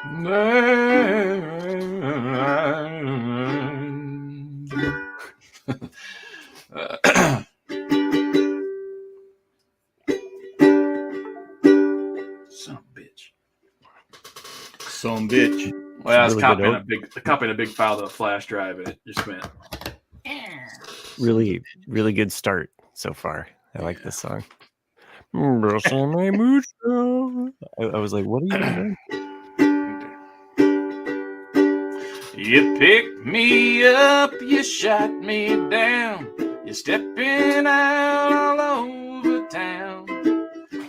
Son of a bitch. Some bitch. Well, I was copying a big file to a flash drive, and it just went. Really, really good start so far. I like this song. I was like, what are you doing? You picked me up, you shot me down, you're stepping out all over town,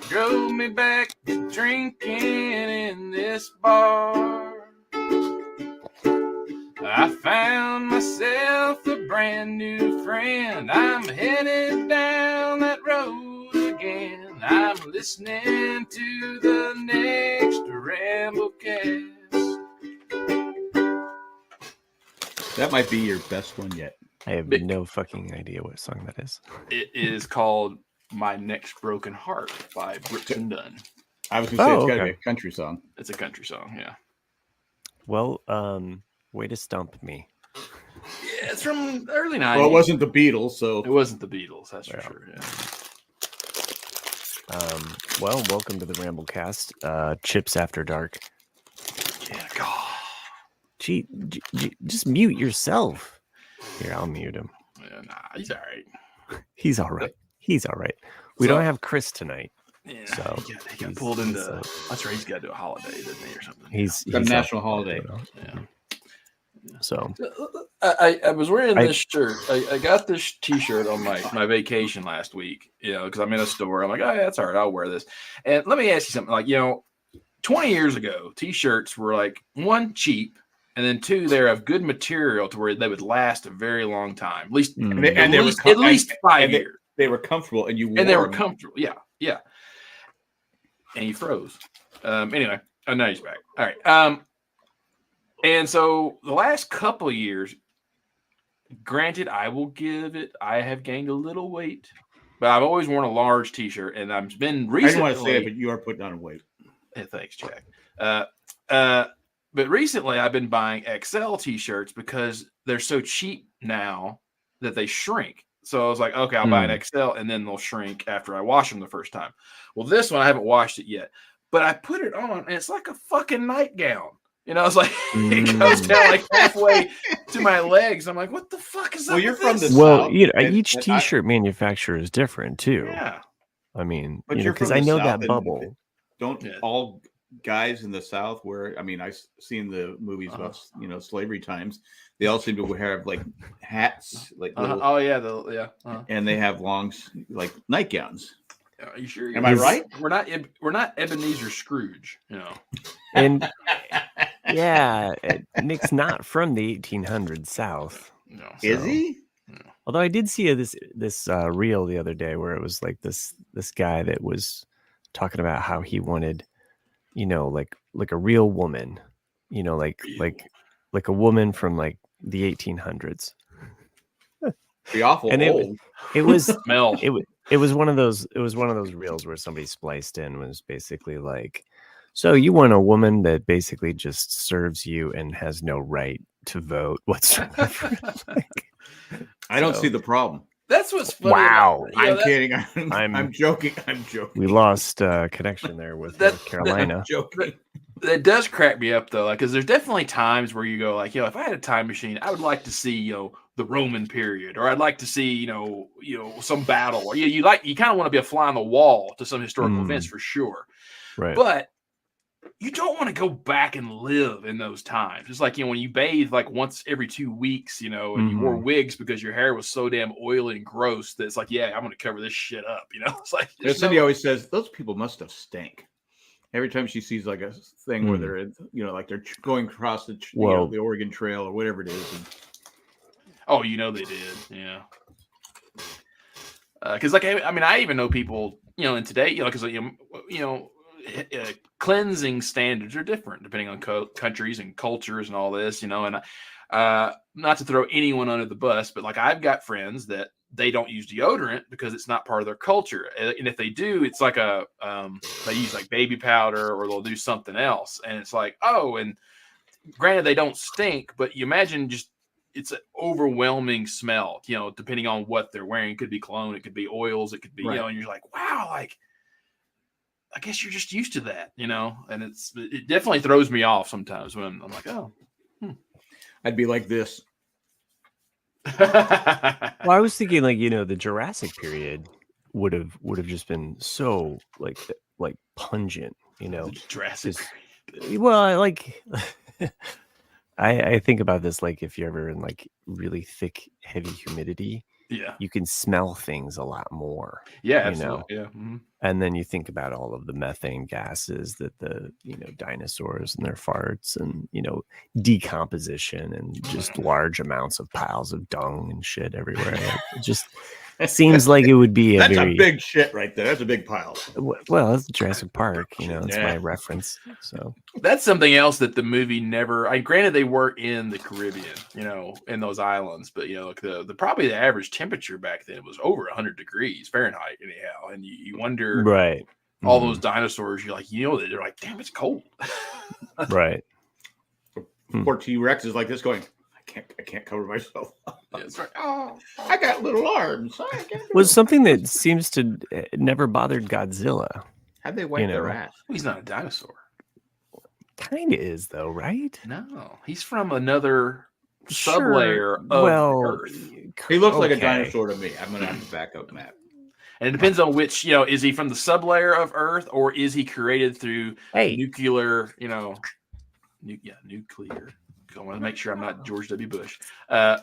drove me back to drinking in this bar. I found myself a brand new friend, I'm headed down that road again, I'm listening to the next Ramblecast. That might be your best one yet. I have no fucking idea what song that is. It is called My Next Broken Heart by Brooks and Dunn. I was going to say it's got to be a country song. It's a country song, yeah. Well, way to stump me. Yeah, it's from the early 90s. Well, it wasn't the Beatles, so... It wasn't the Beatles, that's for sure, yeah. Well, welcome to the Ramblecast. Chips After Dark. Yeah, God. Gee, just mute yourself. Here, I'll mute him. Yeah, nah, he's all right. He's all right. He's all right. We don't have Chris tonight. Yeah, so he got pulled into... that's right, he's got to do a holiday, doesn't he, or something? He's a national holiday. Yeah. So I was wearing this shirt. I got this T-shirt on my vacation last week, because I'm in a store. I'm like, oh, yeah, that's all right. I'll wear this. And let me ask you something. Like, 20 years ago, T-shirts were like, one, cheap, and then two, they're of good material to where they would last a very long time. At least, at least 5 years. They were comfortable, and they were comfortable. Yeah, yeah. And he froze. Anyway, now he's back. All right. And so the last couple of years, granted, I will give it, I have gained a little weight, but I've always worn a large T-shirt, and I've been recently. I didn't want to say it, but you are putting on weight. Hey, thanks, Jack. But recently, I've been buying XL T-shirts because they're so cheap now that they shrink. So I was like, okay, I'll buy an XL, and then they'll shrink after I wash them the first time. Well, this one, I haven't washed it yet, but I put it on, and it's like a fucking nightgown. It's like it goes down like halfway to my legs. I'm like, what the fuck is that? Well, you're from the South. Each T-shirt manufacturer is different too. Yeah. I mean, because I know that bubble. Don't all guys in the South wear? I mean, I've seen the movies about slavery times. They all seem to have like hats, like little, and they have long like nightgowns. Are you sure? Am I right? We're not Ebenezer Scrooge, And yeah, Nick's not from the 1800s South. No, is he? Although I did see this reel the other day where it was like this guy that was talking about how he wanted, like a real woman, like a woman from like the 1800s. Be awful and old. It was Mel. It was one of those reels where somebody spliced in was basically like, so you want a woman that basically just serves you and has no right to vote whatsoever. I don't see the problem. That's what's funny. Wow. I'm kidding. I'm joking. I'm joking. We lost connection there with Carolina. I'm joking. That does crack me up though, because there's definitely times where you go like, if I had a time machine, I would like to see, the Roman period, or I'd like to see, some battle, or you kind of want to be a fly on the wall to some historical events for sure. Right. But you don't want to go back and live in those times. It's like, when you bathe like once every 2 weeks, and you wore wigs because your hair was so damn oily and gross that it's like, yeah, I'm going to cover this shit up. It's like, Cindy always says those people must have stank. Every time she sees like a thing where they're, like they're going across the Oregon Trail or whatever it is. Oh, they did. Yeah. Because I even know people, in today, because, cleansing standards are different depending on countries and cultures and all this, and not to throw anyone under the bus, but like I've got friends that they don't use deodorant because it's not part of their culture. And if they do, it's like they use like baby powder or they'll do something else. And it's like, oh, and granted they don't stink, but you imagine just it's an overwhelming smell, depending on what they're wearing. It could be cologne, it could be oils, it could be, and you're like, wow, like, I guess you're just used to that, and it definitely throws me off sometimes when I'm like, oh, I'd be like this. Well, I was thinking like, the Jurassic period would have just been so like pungent, Jurassic. Well, like I think about this, like if you're ever in like really thick, heavy humidity, you can smell things a lot more. Yeah, absolutely. Yeah. Mm-hmm. And then you think about all of the methane gases that the dinosaurs and their farts and decomposition and just large amounts of piles of dung and shit everywhere. Like, it just seems like it would be a big shit right there. That's a big pile. Well, that's Jurassic Park. That's my reference. So that's something else that the movie never. Granted, they were in the Caribbean, in those islands, but like the probably the average temperature back then was over 100 degrees Fahrenheit, anyhow, and you wonder. Right. All those dinosaurs, you're like, they're like, damn, it's cold. Right. Poor T-Rex is like this going, I can't cover myself. It's like, oh, I got little arms. Was something that seems to never bothered Godzilla. How'd they wipe their ass? Well, he's not a dinosaur. Kind of is, though, right? No, he's from another sublayer of Earth. He looks like a dinosaur to me. I'm going to have to back up Matt. And it depends on which, is he from the sublayer of Earth or is he created through nuclear, nuclear. I want to make sure I'm not George W. Bush, because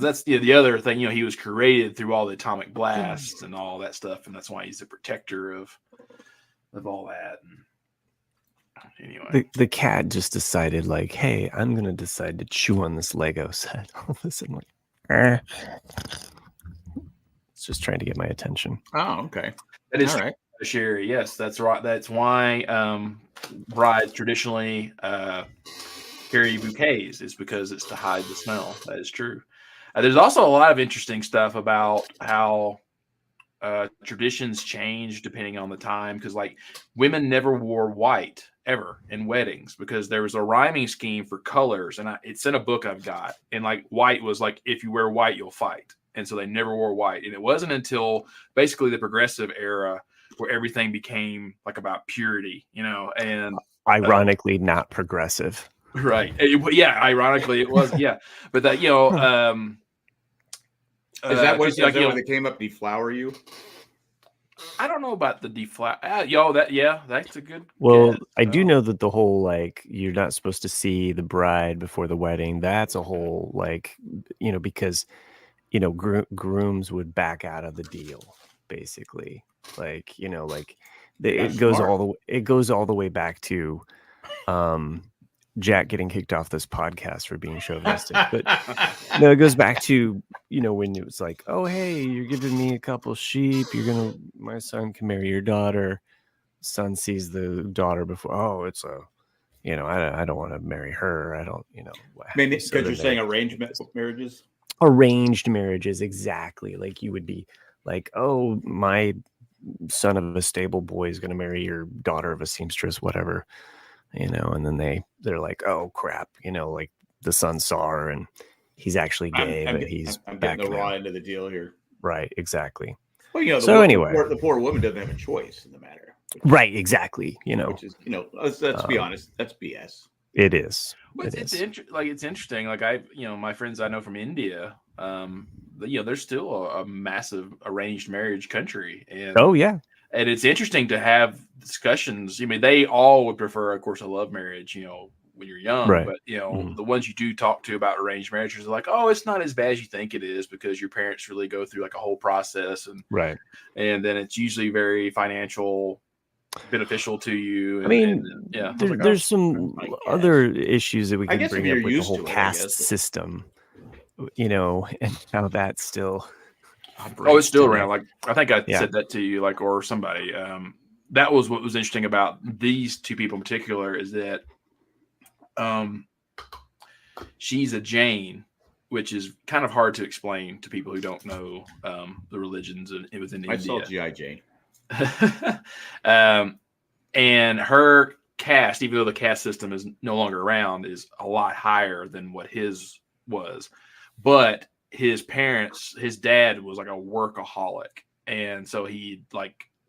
that's the other thing, he was created through all the atomic blasts and all that stuff. And that's why he's the protector of all that. And anyway, the cat just decided like, hey, I'm going to decide to chew on this Lego set. All of a sudden, like, It's just trying to get my attention. Oh, okay. That is right. Sherry. Yes, that's right. That's why brides traditionally carry bouquets, is because it's to hide the smell. That is true. There's also a lot of interesting stuff about how traditions change depending on the time, because like women never wore white ever in weddings because there was a rhyming scheme for colors, and it's in a book I've got, and like white was like, if you wear white you'll fight, and so they never wore white. And it wasn't until basically the progressive era where everything became like about purity, and ironically not progressive, right? Ironically it was, but that is that what when they came up deflower you? I don't know about the deflower. That's a good. Well, guess. I do know that the whole like you're not supposed to see the bride before the wedding. That's a whole like because grooms would back out of the deal basically. Like it goes all the way back to Jack getting kicked off this podcast for being chauvinistic, but no, it goes back to when it was like, oh hey, you're giving me a couple sheep, my son can marry your daughter. Son sees the daughter before, oh, it's a I don't want to marry her, I don't what because you're saying arranged marriages, exactly. Like you would be like, oh, my son of a stable boy is going to marry your daughter of a seamstress, whatever, and then they're like, oh crap, like the son saw her and he's actually gay, I'm getting the raw end of the deal here. Right, exactly. Well, anyway, the poor woman doesn't have a choice in the matter. Right, exactly. Which is, let's be honest, that's BS. It is. Well, it's interesting. Like my friends I know from India, there's still a massive arranged marriage country, and and it's interesting to have discussions. I mean, they all would prefer, of course, a love marriage, when you're young, right. But the ones you do talk to about arranged marriages are like, oh, it's not as bad as you think it is because your parents really go through like a whole process, and and then it's usually very beneficial to you. There's some other issues that we can bring up with the whole caste system, and how that's still. It's still around. Like I think I said that to you, like, or somebody. That was what was interesting about these two people in particular, is that she's a Jain, which is kind of hard to explain to people who don't know the religions within India. I saw G.I. Jane. And her caste, even though the caste system is no longer around, is a lot higher than what his was. But his dad was like a workaholic. And so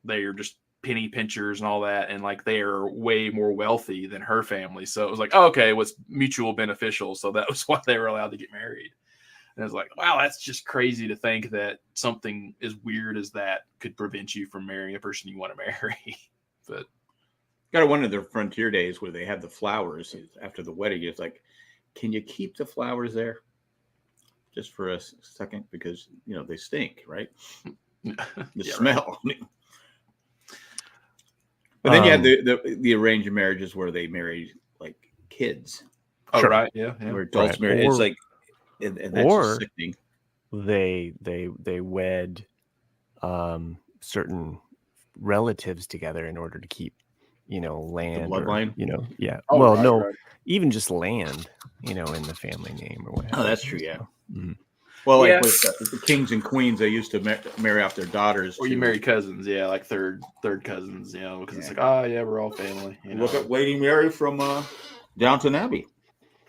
they're just penny pinchers and all that. And like, they are way more wealthy than her family. So it was like, okay, what's mutual beneficial. So that was why they were allowed to get married. And I was like, wow, that's just crazy to think that something as weird as that could prevent you from marrying a person you want to marry. But got to wonder their frontier days where they have the flowers after the wedding. It's like, can you keep the flowers there just for a second? Because, they stink, right? The smell. Right. But then you had the arranged marriages where they married like kids. Oh, sure. Right. Yeah. Where adults married. It's like, and that's just sickening. They wed certain relatives together in order to keep, land, the bloodline. Right. Even just land, in the family name or whatever. Oh, that's true. Yeah. Mm-hmm. Well, like with the kings and queens, they used to marry off their daughters. Or you marry cousins, like third cousins, because it's like, oh yeah, we're all family. Look at Lady Mary from Downton Abbey.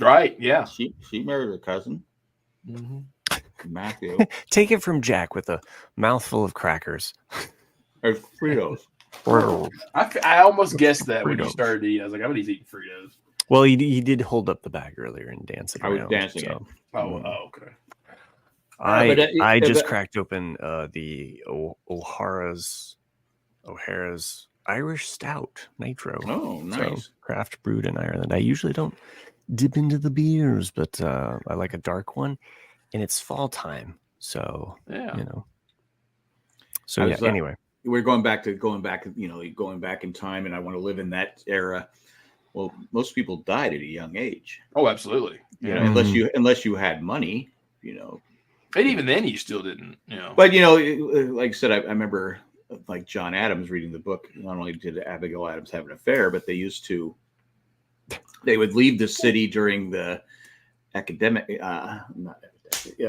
Right? Yeah. She married her cousin. Mm-hmm. Matthew. Take it from Jack with a mouthful of crackers. Or Fritos. I almost guessed that when you started to eat. I was like, I'm gonna eat Fritos. Well, he did hold up the bag earlier and dance it. I was dancing it. Okay. I just cracked open the O'Hara's Irish Stout Nitro. Oh, nice. So, craft brewed in Ireland. I usually don't dip into the beers, but I like a dark one, and it's fall time, so So anyway, we're going back in time, and I want to live in that era. Well, most people died at a young age. Oh, absolutely. Unless you had money, And even then, you still didn't, But like I said, I remember like John Adams reading the book. Not only did Abigail Adams have an affair, but they would leave the city during the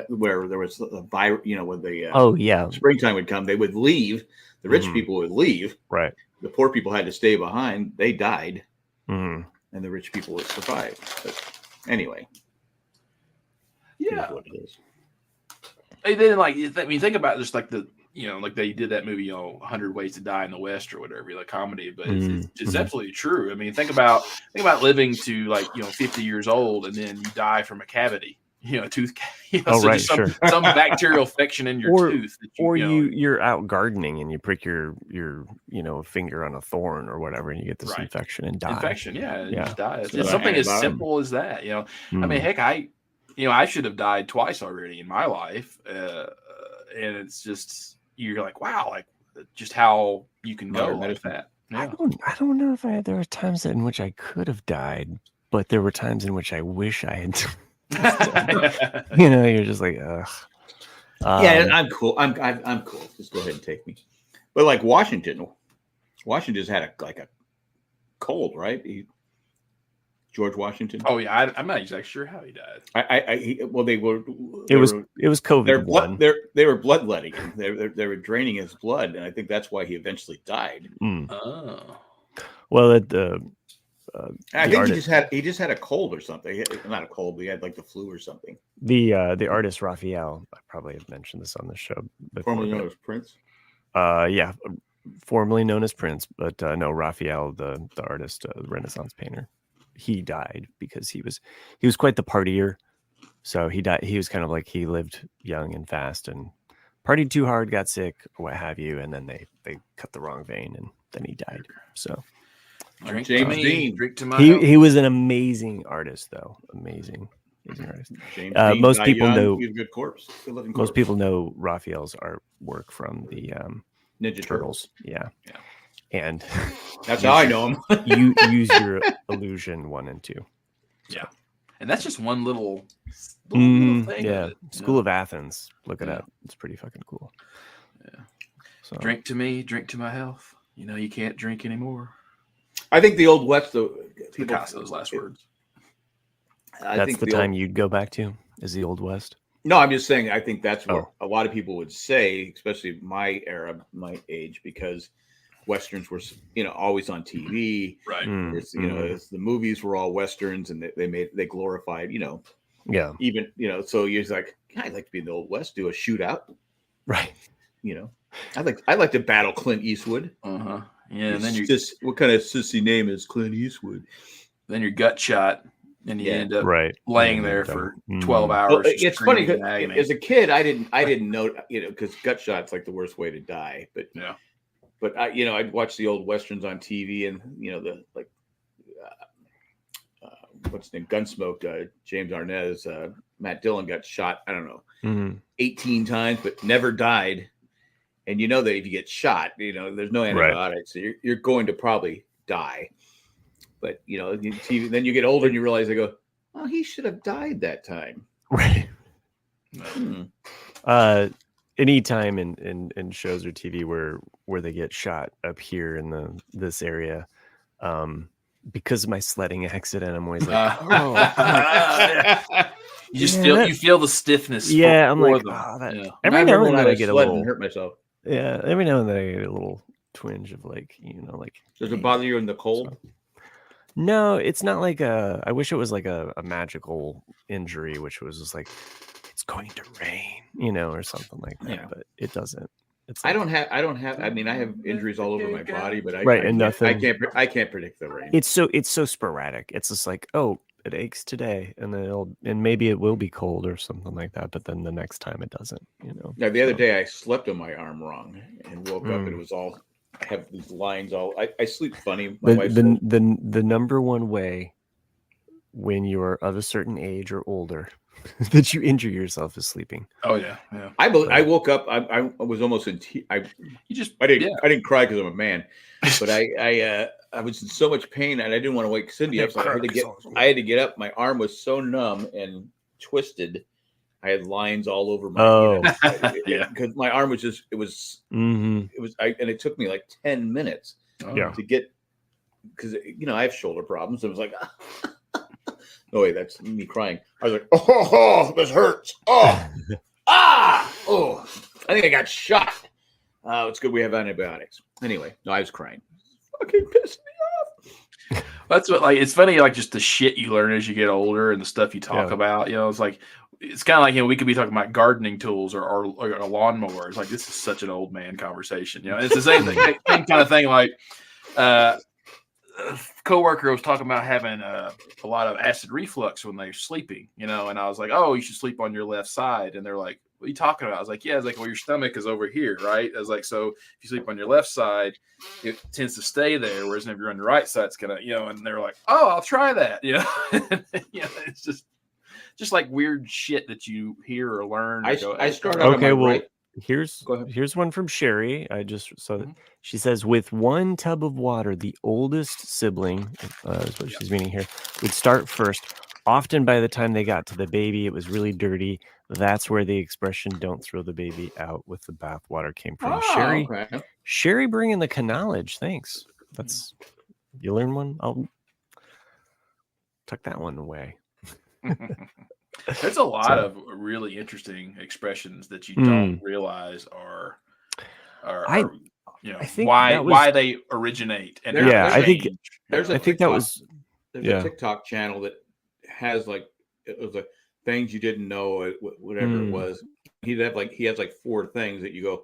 where there was a virus. When the springtime would come, they would leave. The rich people would leave. Right. The poor people had to stay behind. They died, and the rich people would survive. But anyway, yeah, what it is. And then, think about just like like they did that movie, 100 Ways to Die in the West or whatever, like comedy, but it's absolutely true. I mean, think about living to 50 years old and then you die from a cavity, tooth, some bacterial infection in your tooth. You're out gardening and you prick your finger on a thorn or whatever, and you get this infection and die. You just die. It's something as simple as that. I mean, heck, I should have died twice already in my life. And it's just, you're like, wow, like just how you can go like that. Yeah. I don't know if there were times in which I could have died, but there were times in which I wish I had. You're just like, ugh. I'm cool. I'm cool. Just go ahead and take me. But like Washington's had a cold, right? George Washington. Oh yeah, I'm not exactly sure how he died. It was COVID. They were bloodletting him. They were draining his blood, and I think that's why he eventually died. Oh, well, I think he just had a cold or something. Not a cold, but he had like the flu or something. The artist Raphael, I probably have mentioned this on the show before. Formerly known as Prince. Yeah, formerly known as Prince, but no, Raphael, the artist, Renaissance painter. He died because he was quite the partier. So he died. He was kind of like, he lived young and fast and partied too hard, got sick, or what have you, and then they cut the wrong vein, and then he died. So Drink James Dean. Drink to my he was an amazing artist, though. Amazing artist. Most people know he's a good corpse. Most people know Raphael's artwork from the Ninja Turtles. Yeah. And that's how I know him. You use your illusion 1 and 2. Yeah. And that's just one little thing. Yeah. School of Athens. Look it up. It's pretty fucking cool. Yeah. So drink to me, drink to my health. You can't drink anymore. I think the Old West, though, Picasso's last words. That's the time you'd go back to. Is the Old West? No, I'm just saying. I think that's what a lot of people would say, especially my era, my age, because Westerns were, always on TV. Right. The movies were all Westerns, and they glorified, Yeah. Even, so you're like, I'd like to be in the Old West, do a shootout. Right. I'd like to battle Clint Eastwood. Uh-huh. Yeah. And then what kind of sissy name is Clint Eastwood? Then your gut shot, and you end up laying there for 12 hours. Well, it's funny because as a kid, I didn't know, because gut shot's like the worst way to die. But yeah. But I'd watch the old Westerns on TV, and what's his name, Gunsmoke, James Arnaz, Matt Dillon got shot, I don't know, 18 times, but never died. And that if you get shot, there's no antibiotics, so you're going to probably die. But TV, then you get older and you realize, they go, oh, he should have died that time. Right. Any time in shows or TV where they get shot up here in this area, because of my sledding accident, I'm always like, you just feel the stiffness. Yeah, I'm like, every now and then I get a little hurt myself. Yeah, every now and then I get a little twinge of like. Does it bother you in the cold? No, it's not like I wish it was like a magical injury, which was just like, it's going to rain, or something like that. Yeah. But it doesn't. It's like, I have injuries all over my body, but I can't predict the rain. It's so sporadic. It's just like, oh, it aches today, and maybe it will be cold or something like that. But then the next time it doesn't. Now the other day I slept on my arm wrong and woke up and it was all. I have these lines all. I sleep funny. The number one way when you're of a certain age or older that you injure yourself is sleeping. Oh yeah. I woke up. I was almost in. I didn't cry because I'm a man, but I was in so much pain and I didn't want to wake Cindy up. So I had to get up. My arm was so numb and twisted. I had lines all over my, because my arm was just, and it took me like 10 minutes to get, because, I have shoulder problems. It was like, no way, that's me crying. I was like, oh, this hurts. Oh, I think I got shot. It's good we have antibiotics. Anyway, no, I was crying. Fucking pissed me off. That's what, it's funny, just the shit you learn as you get older and the stuff you talk about, it's like, it's kind of like, we could be talking about gardening tools or a lawnmower. It's like, this is such an old man conversation. It's the same thing, same kind of thing. Like, a coworker was talking about having a lot of acid reflux when they're sleeping, and I was like, oh, you should sleep on your left side. And they're like, what are you talking about? I was like, yeah. I was like, well, your stomach is over here, right? I was like, so if you sleep on your left side, it tends to stay there. Whereas if you're on your right side, it's going to, and they're like, oh, I'll try that. It's just like weird shit that you hear or learn. I start out. Okay, well, here's one from Sherry. I just saw that. She says, with one tub of water, the oldest sibling, is what she's meaning here, would start first. Often by the time they got to the baby, it was really dirty. That's where the expression "don't throw the baby out with the bathwater" came from. Sherry bringing the knowledge. Thanks. You learn one. I'll tuck that one away. There's a lot of really interesting expressions that you don't realize are I think why they originate. And I think there's a TikTok channel that has it was like things you didn't know, whatever it was. He has like 4 things that you go,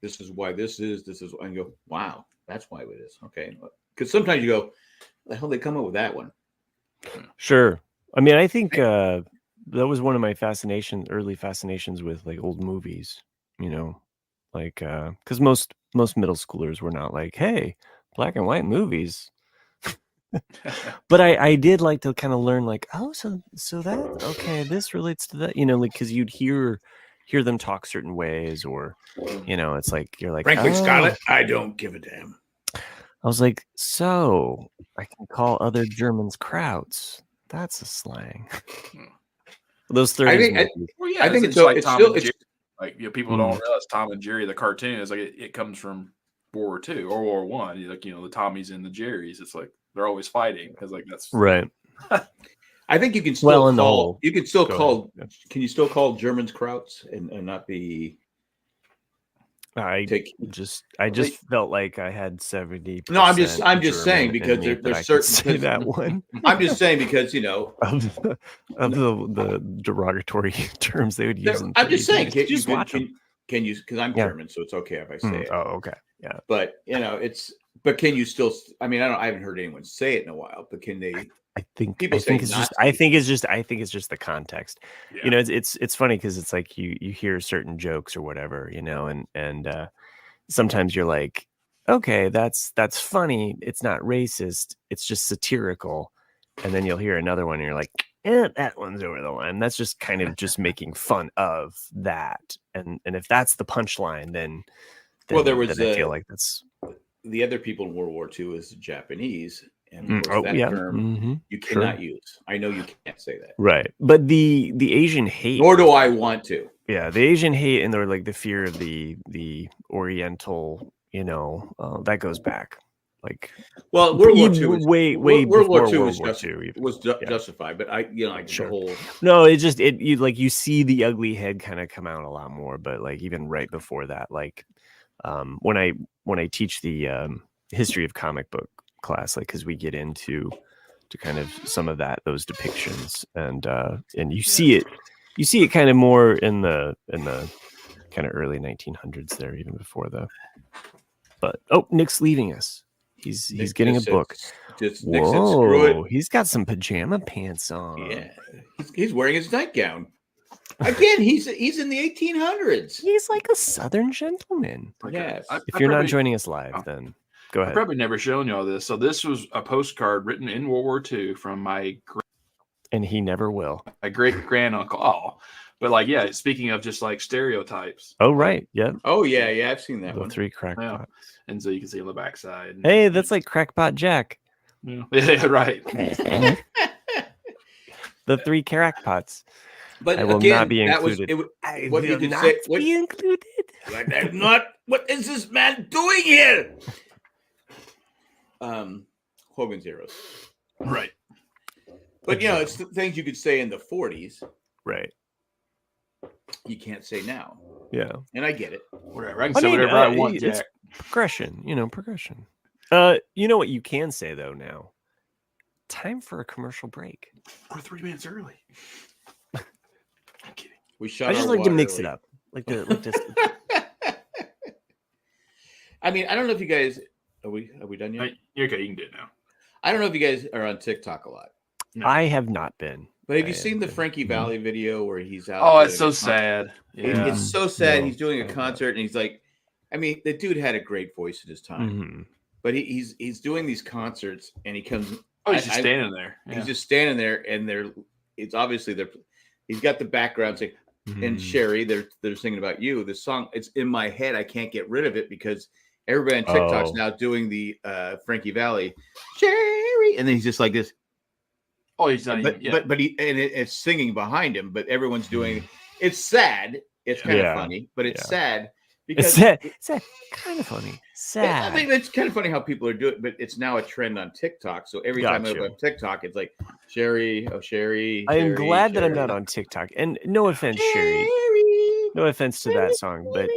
this is why this is, and you go, wow, that's why it is. Okay, because sometimes you go, the hell they come up with that one? Sure. I mean, I think that was one of my early fascinations with like old movies, because most middle schoolers were not like, hey, black and white movies. But I did like to kind of learn like, oh, so that, okay, this relates to that, because you'd hear them talk certain ways, or, it's like, you're like, frankly, Scarlett, I don't give a damn. I was like, so I can call other Germans Krauts. That's a slang. Those 30s. I think it's like Tom and Jerry. Like, people don't realize Tom and Jerry, the cartoon, is like it comes from World War II or World War I. Like, the Tommies and the Jerrys. It's like they're always fighting because that's right. I think you can still call. You can still call. Can you still call Germans Krauts and not be? I just felt like I had 70%. No, I'm just saying because there's certain say that one. I'm just saying because of the derogatory terms they would use. I'm just saying. Can you? Because I'm German, so it's okay if I say it. Oh, okay, yeah. But But can you still? I mean, I haven't heard anyone say it in a while. But can they? I think it's just the context. Yeah. It's funny because it's like you hear certain jokes or whatever, and sometimes you're like, okay, that's funny. It's not racist. It's just satirical. And then you'll hear another one and you're like, that one's over the line. That's just kind of just making fun of that. And if that's the punchline, then I feel like that's the other people in World War II is Japanese. And term you cannot use. I know you can't say that. Right. But the Asian hate. Nor do I want to. Yeah, the Asian hate and like the fear of the Oriental, that goes back. Like, well, World War II way World War II was justified, but the whole. No, you see the ugly head kind of come out a lot more, but like even right before that, like when I teach the history of comic book class, like because we get into kind of some of those depictions, and you see it kind of more in the kind of early 1900s there, even before but Nick's leaving us. He's getting a book. Whoa, he's got some pajama pants on. Yeah, he's wearing his nightgown. Again, he's in the 1800s. He's like a Southern gentleman. Yes. If you're not joining us live, then go ahead. I've probably never shown y'all this. So this was a postcard written in World War II from and he never will. My great granduncle. Oh, but speaking of just like stereotypes. Oh, right. Yeah. Oh, yeah. I've seen that one. 3 crackpots. And so you can see on the backside. Hey, that's like Crackpot Jack. Yeah, right. The 3 crackpots. But I will not be included. What is this man doing here? Hogan's Heroes. Right. But it's the things you could say in the 40s. Right. You can't say now. Yeah. And I get it. Whatever. I can say whatever I want, Jack. Progression. Progression. You know what you can say though now? Time for a commercial break. We're 3 minutes early. I'm kidding. I just like to mix it up. Like this. I mean, I don't know if you guys are we done yet? Okay, you can do it now. I don't know if you guys are on TikTok a lot. No. I have not been. But have you seen the Frankie Valli video where he's out? Oh, it's so sad. Yeah. It's so sad. He's doing a concert and he's like, I mean, the dude had a great voice at his time. But he's doing these concerts and he comes. Oh, he's just standing there. Yeah. He's just standing there, and it's obviously he's got the background saying, and Sherry, they're singing about you. The song, it's in my head. I can't get rid of it because everybody on TikTok's now doing the Frankie Valli, Sherry, and then he's just like this. Oh, he's not but it's singing behind him, but everyone's doing. It's sad. It's kind of funny, but it's sad. Because it's kind of funny. Sad. I think it's kind of funny how people are doing it, but it's now a trend on TikTok. So every time I go on TikTok, it's like Sherry. I am glad that I'm not on TikTok. And no offense, Sherry. No offense to that song, but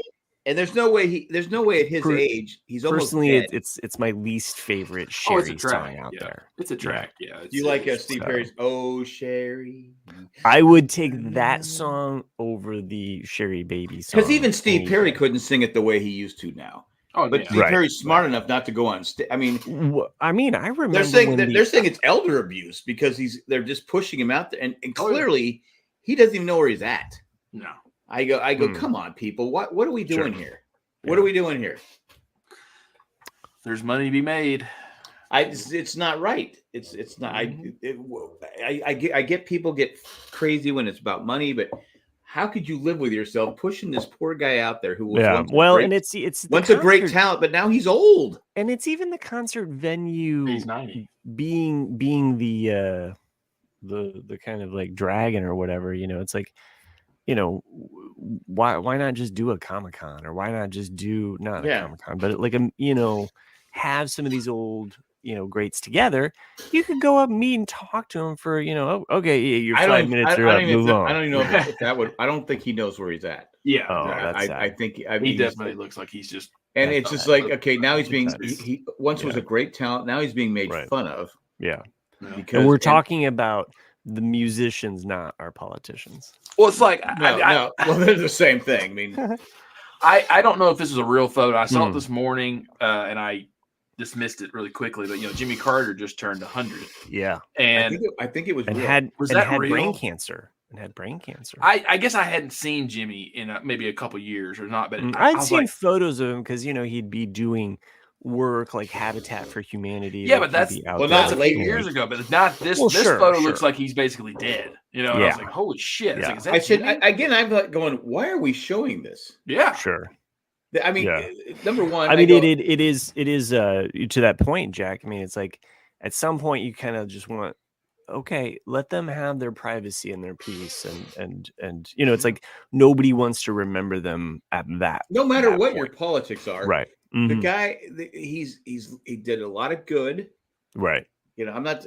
there's no way at his age he's personally almost dead. It's my least favorite Sherry song out there. It's a track, yeah. Do you like Steve Perry's "Oh Sherry"? I would take that song over the Sherry Baby song. Because even Steve Perry couldn't sing it the way he used to now. Oh, but Steve Perry's smart enough not to go on stage. I mean, I remember they're saying it's elder abuse because they're just pushing him out there, and clearly he doesn't even know where he's at. No. I go, come on, people. What are we doing here? What are we doing here? There's money to be made. It's not right. It's not. I get people get crazy when it's about money, but how could you live with yourself pushing this poor guy out there who was once a great talent, but now he's old. And it's even the concert venue. He's 90. Being the kind of like dragon or whatever. It's like. Why not just do a Comic-Con or why not just do not a Comic-Con, but like have some of these old greats together, you could go up, meet, and talk to him for, okay, you're 5 minutes, you're up, move on. I don't even know if that would. I don't think he knows where he's at. Yeah, I think he definitely looks like he's just. And it's just like, okay, now he's being. He once was a great talent. Now he's being made fun of. Yeah, because we're talking about the musicians, not our politicians. Well, it's like no. Well, they're the same thing. I mean, I don't know if this is a real photo. I saw it this morning, and I dismissed it really quickly. But Jimmy Carter just turned 100. Yeah, and I think it was and real. had real? brain cancer. And had brain cancer. I guess I hadn't seen Jimmy in maybe a couple years or not, but I'd seen photos of him because he'd be doing work like Habitat for Humanity. Yeah, but that's not late years ago. But not this. This photo looks like he's basically dead. And I was like, holy shit! Yeah. Like, I said again, I'm like going, why are we showing this? Yeah, sure. I mean, number one, I mean, it is to that point, Jack. I mean, it's like at some point you kind of just want. Okay, let them have their privacy and their peace, and it's like nobody wants to remember them at that. No matter what your politics are, right? The guy, he did a lot of good, right? I'm not,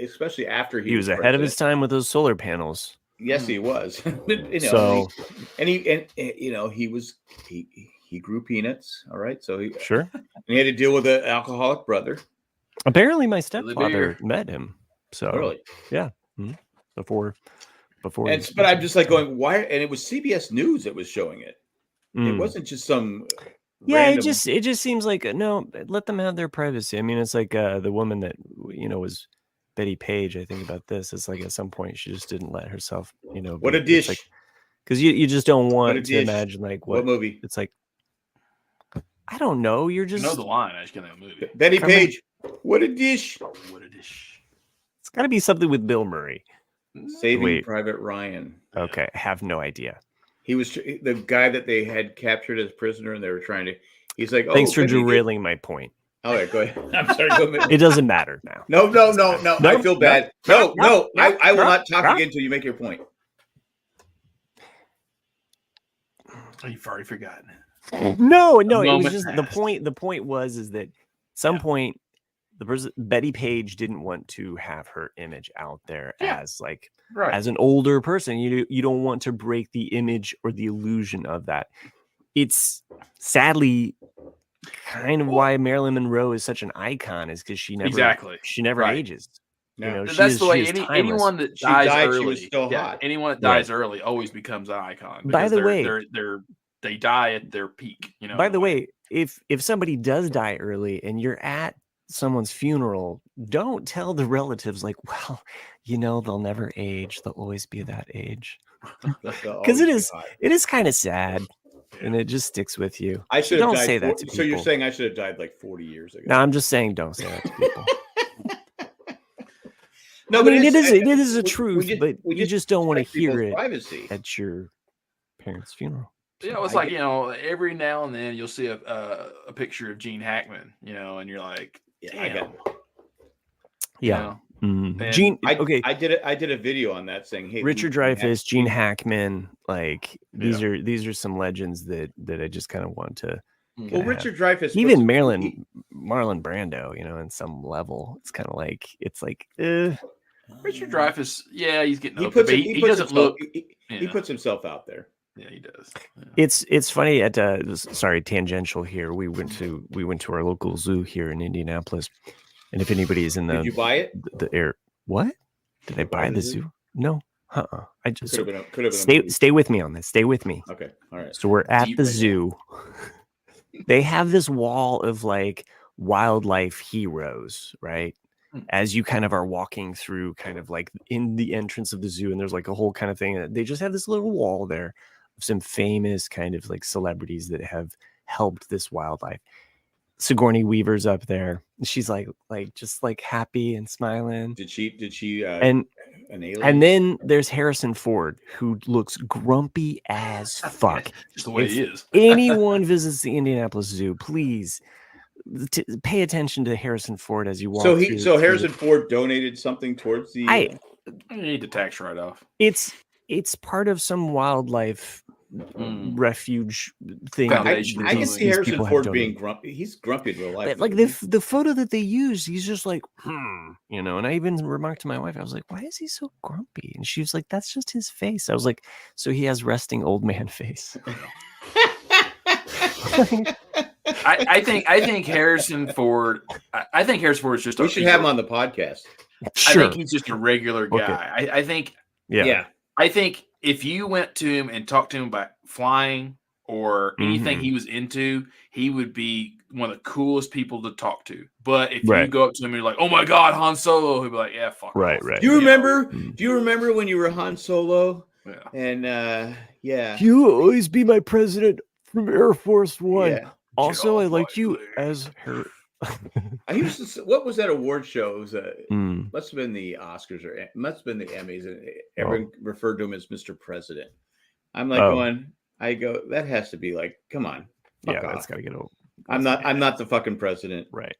especially after he was ahead of his time with those solar panels. Yes, he was. So, he grew peanuts. All right, so he had to deal with an alcoholic brother. Apparently, my stepfather met him. So really, yeah, before. But I'm just like going, why? And it was CBS News that was showing it. It wasn't just some. Yeah, random... it just seems like no. Let them have their privacy. I mean, it's like the woman that was Betty Page. I think about this. It's like at some point she just didn't let herself. What a dish. Because you just don't want to imagine like what movie. It's like. I don't know. You're just know the line. I just can't know the movie. Betty Page. What a dish. What a dish. It's got to be something with Bill Murray. Saving Private Ryan. Okay, I have no idea. He was the guy that they had captured as prisoner, and they were trying to. He's like, thanks for derailing my point. All right, go ahead. I'm sorry. Go ahead. It doesn't matter now. No. I feel bad. No. I will not talk again until you make your point. Oh, you've already forgotten. No. It was just the point. The point was that some point. The person Betty Page didn't want to have her image out there as like as an older person. You don't want to break the image or the illusion of that. It's sadly kind of why Marilyn Monroe is such an icon, is because she never ages. No. That's the way anyone that dies early, she was still hot. Anyone that dies early always becomes an icon. By the way, they die at their peak. By the way, if somebody does die early and you're at someone's funeral, don't tell the relatives like, well, they'll never age, they'll always be that age, because it is kind of sad, and it just sticks with you. I should have died. Say that to so people. You're saying I should have died like 40 years ago? No, I'm just saying don't say that to people. No, I mean, it is a truth, but you just don't want to hear it privacy at your parents' funeral. Yeah, it's like every now and then you'll see a picture of Gene Hackman, and you're like, damn. Gene. I did a video on that saying, hey, Richard Dreyfuss, Gene Hackman, like these are some legends that I just kind of want to. Well, Richard Dreyfuss, even Marlon Brando, in some level, it's kind of like Richard Dreyfuss, he's getting. He puts himself out there. Yeah, he does. Yeah. It's funny at tangential here. We went to our local zoo here in Indianapolis, and if anybody is in the, did you buy it? The air, what? Did I buy the zoo? No, I just could have been stay with me on this. Stay with me. Okay, all right. So we're at the zoo. They have this wall of like wildlife heroes, right? As you kind of are walking through, kind of like in the entrance of the zoo, and there's like a whole kind of thing. They just have this little wall there of some famous kind of like celebrities that have helped this wildlife. Sigourney Weaver's up there. She's like just like happy and smiling. Did she and an alien? And then there's Harrison Ford, who looks grumpy as fuck. Just the way he is. Anyone visits the Indianapolis Zoo, please pay attention to Harrison Ford as you walk. So Harrison Ford donated something towards the. I need the tax write-off. It's part of some wildlife refuge thing. I can see Harrison Ford being grumpy. He's grumpy in real life. But like the photo that they used, he's just like, you know. And I even remarked to my wife, I was like, why is he so grumpy? And she was like, that's just his face. I was like, so he has resting old man face. I think Harrison Ford. I think Harrison Ford is just. We should have him on the podcast. Sure. I think he's just a regular guy. Okay. I think. Yeah. I think if you went to him and talked to him about flying or anything he was into, he would be one of the coolest people to talk to. But if you go up to him and you're like, "Oh my God, Han Solo," he'll be like, "Yeah, fuck." Right. Do you remember? Do you remember when you were Han Solo? Yeah. And you always be my president from Air Force One. Yeah. Also, I liked you as her. I used to. What was that award show? It was must have been the Oscars or must have been the Emmys, and everyone referred to him as Mr. President. I'm like I go, that has to be like, come on, fuck off. That's got to get old. I'm not the fucking president, right?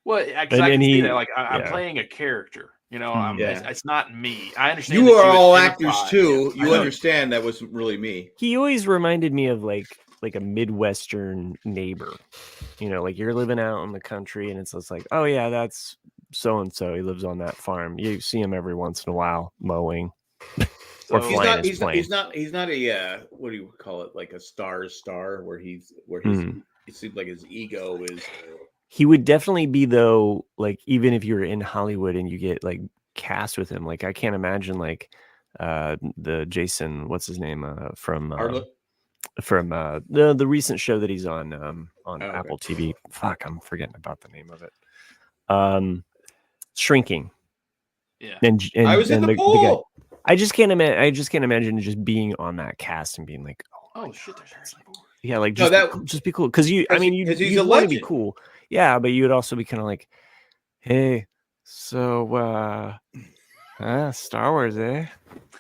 Well, I can see that. Like I'm playing a character. You know, it's not me. I understand. You are all actors too. You understand that wasn't really me. He always reminded me of like a Midwestern neighbor, you know, like you're living out in the country and it's just like, oh yeah, that's so-and-so. He lives on that farm. You see him every once in a while mowing or flying his plane. He's not a, what do you call it? Like a star where it seems like his ego is. He would definitely be though, like, even if you were in Hollywood and you get like cast with him, like I can't imagine like the Jason, what's his name from the recent show that he's on Apple TV. Fuck, I'm forgetting about the name of it. Shrinking. Yeah. And I was in the pool. I just can't imagine just being on that cast and being like, oh shit, there's Harrison Ford. Yeah, like just be cool because you want to be cool. Yeah, but you would also be kind of like, hey, so Star Wars, eh?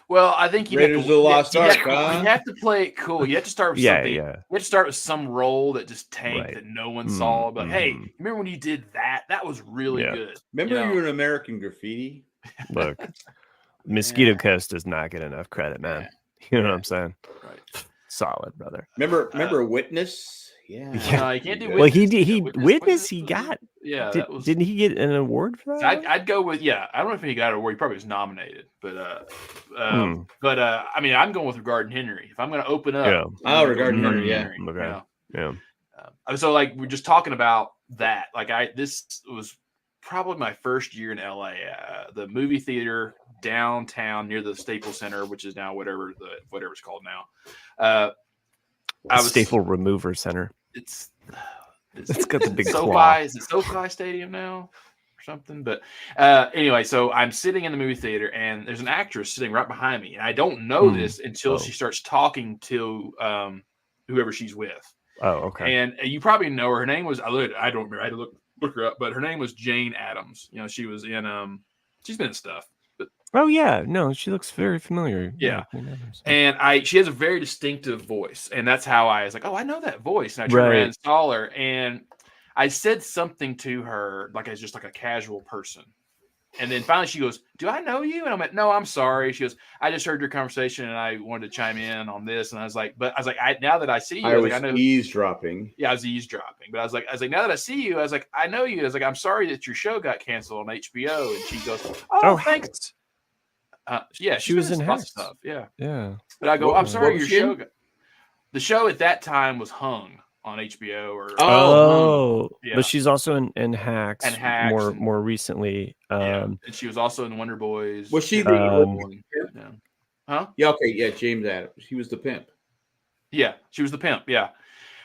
Well, I think you have to play it cool. You have to start with something. Yeah. You have to start with some role that just tanked that no one saw. But hey, remember when you did that? That was really good. Remember you were in American Graffiti? Look, Mosquito Coast does not get enough credit, man. You know what I'm saying? Right. Solid, brother. Remember Witness? Yeah. No, you can't do Witness. Well, he Witness. He got. Yeah. Didn't he get an award for that? I'd go with I don't know if he got an award. He probably was nominated, but I mean, I'm going with Regarding Henry. If I'm going to open up, Regarding Henry, yeah. So like we're just talking about that. Like this was probably my first year in LA. The movie theater downtown near the Staples Center, which is now whatever it's called now. Staple Remover Center. It's got the big SoFi. claw. Is it SoFi Stadium now or something? But anyway, so I'm sitting in the movie theater and there's an actress sitting right behind me, and I don't know this until she starts talking to whoever she's with. Oh, okay. And you probably know her. Her name was I don't remember. I had to look her up, but her name was Jane Addams. You know, she was in she's been in stuff. Oh yeah, no, she looks very familiar. Yeah, and she has a very distinctive voice, and that's how I was like, oh, I know that voice. And I turned around and saw her, and I said something to her like as just like a casual person, and then finally she goes, "Do I know you?" And I'm like, "No, I'm sorry." She goes, "I just heard your conversation, and I wanted to chime in on this." And I was like, now that I see you, I know eavesdropping. Yeah, I was eavesdropping, but I was like, now that I see you, I was like, I know you. I was like, I'm sorry that your show got canceled on HBO, and she goes, "Oh, thanks." Yeah, she was in Hacks. Stuff. Yeah. But I go, I'm sorry, your show. The show at that time was Hung on HBO. But she's also in Hacks. And Hacks more recently. And she was also in Wonder Boys. Was she the one? Huh? Yeah. Okay. Yeah. James Adams. He was the pimp. Yeah, she was the pimp. Yeah.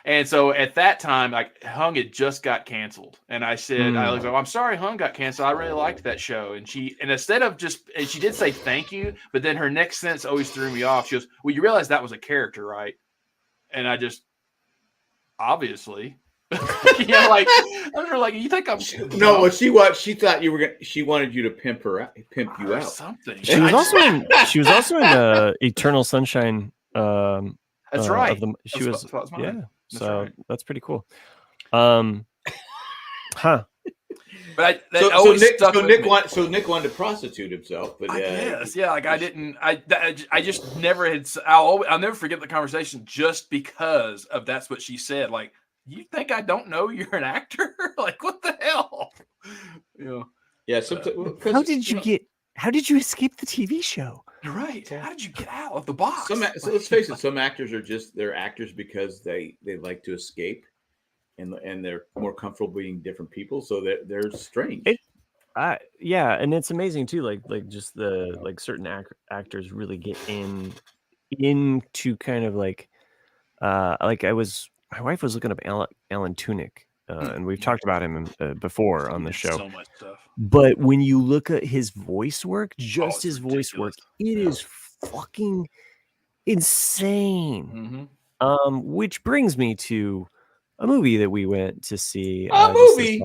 And so at that time, like Hung had just got canceled, and I said, I was like, I'm sorry, Hung got canceled. I really liked that show. And she did say thank you, but then her next sentence always threw me off. She goes, well, you realize that was a character, right? And I just, obviously, like you think I'm no? What she thought you were she wanted you to pimp you out. Something. She was also in Eternal Sunshine. That's right. That's pretty cool. But Nick wanted to prostitute himself. But I guess, yeah. Like I just never had. I'll never forget the conversation just because of that's what she said. Like, you think I don't know you're an actor? Like, what the hell? Yeah. How did you escape the TV show? You're right. How did you get out of the box? So let's face it. Some actors are they're actors because they like to escape, and they're more comfortable being different people. So they're strange. Yeah, and it's amazing too. Like just the certain actors really get into kind of like my wife was looking up Alan Tudyk. And we've talked about him before on the show. So much stuff. But when you look at his voice work, his voice work, it is fucking insane. Mm-hmm. Which brings me to a movie that we went to see. A movie.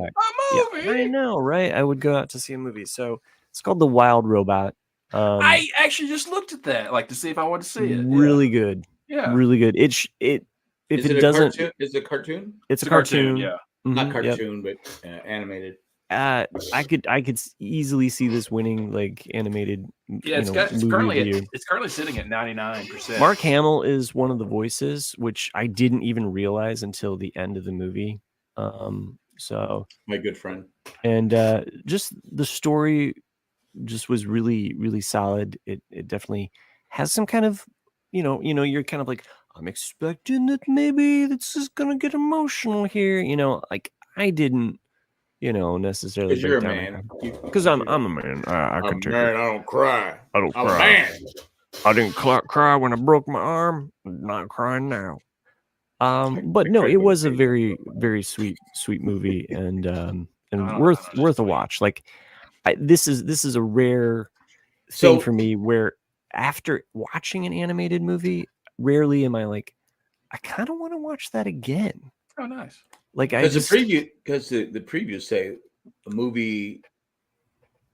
Yeah, I know, right? I would go out to see a movie. So it's called The Wild Robot. I actually just looked at that, like to see if I wanted to see it. Really good. Yeah. Really good. Is it a cartoon? It's a cartoon. Yeah. Not cartoon, but animated. I could easily see this winning like animated. Yeah, it's currently sitting at 99%. Mark Hamill is one of the voices, which I didn't even realize until the end of the movie. So my good friend, and just the story just was really, really solid. It definitely has some kind of, you're kind of like, I'm expecting that maybe this is gonna get emotional here. Like I didn't, necessarily. Because you're a man. Because I'm a man. I can take it. I don't cry. I'm a man. I didn't cry when I broke my arm. I'm not crying now. But no, it was a very, very sweet movie, and worth a watch. Like, this is a rare thing for me where after watching an animated movie, rarely am I like, I kind of want to watch that again. Oh, nice. Like the previews say a movie,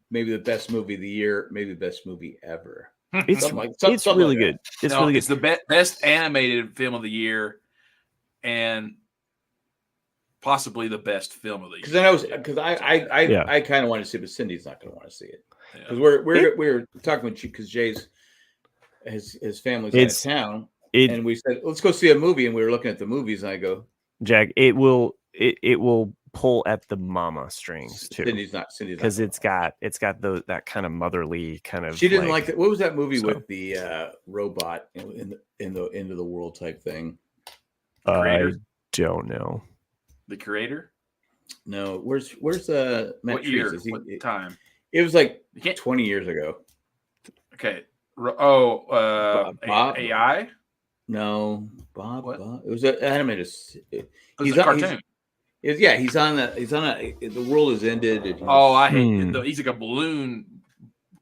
maybe the best movie of the year, maybe the best movie ever. It's really good. It's really good. It's the best animated film of the year, and possibly the best film of the year. Because I kind of want to see it, but Cindy's not going to want to see it because we're talking with you because Jay's his family's out of town, and we said let's go see a movie, and we were looking at the movies, and I go, Jack, it will pull at the mama strings too. Cindy's because it's got that kind of motherly kind of. She didn't like that. What was that movie with the robot in the end of the world type thing? I don't know. The Creator? No. Where's Matt? What year? What time? It was like 20 years ago. Okay. Bob? AI? No, Bob. Bob. It was an animated. He's a cartoon. He's on the world has ended. I hate it. He's like a balloon.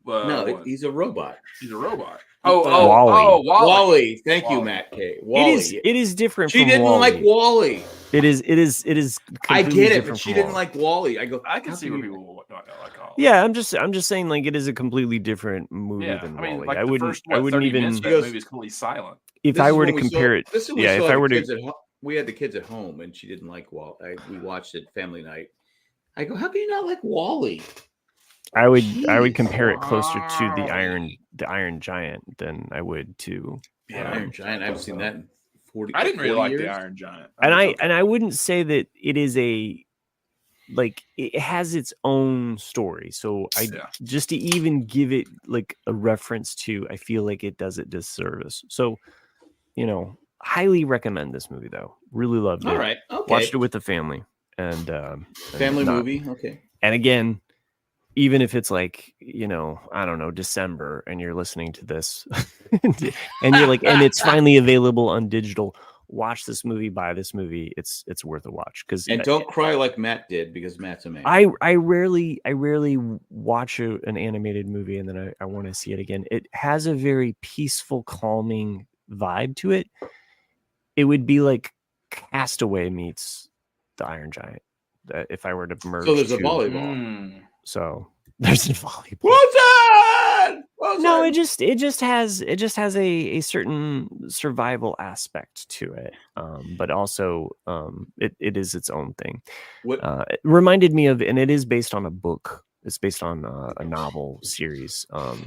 No, he's a robot. He's a robot. Wally. Thank you, Matt K. Wally. It is different. She didn't like Wally. It is. I get it, but she didn't like Wally. I can see where people don't like Wally. Yeah, I'm just saying, like, it is a completely different movie than Wally. Like I wouldn't even. The movie is completely silent. If I were to compare it, if I were to, we had the kids at home, and she didn't like Wally. We watched it family night. I go, how can you not like Wally? I would compare it closer to the Iron Giant than I would to Iron Giant. I haven't seen that in 40. I didn't really like years. the Iron Giant, and I wouldn't say that it is it has its own story. So just to even give it like a reference to, I feel like it does it disservice. So highly recommend this movie though. Really loved it. All right, okay. Watched it with the family and family movie. Okay, and again. Even if it's like, I don't know, December and you're listening to this and you're like, and it's finally available on digital, watch this movie, buy this movie. It's worth a watch. And don't cry like Matt did because Matt's a man. I rarely watch an animated movie and then I want to see it again. It has a very peaceful, calming vibe to it. It would be like Castaway meets the Iron Giant. If I were to merge. So there's a volleyball. So there's a volleyball. Wilson! Well, no, it just has a certain survival aspect to it, but also it is its own thing. It reminded me of, and it is based on a book. It's based on a novel series. But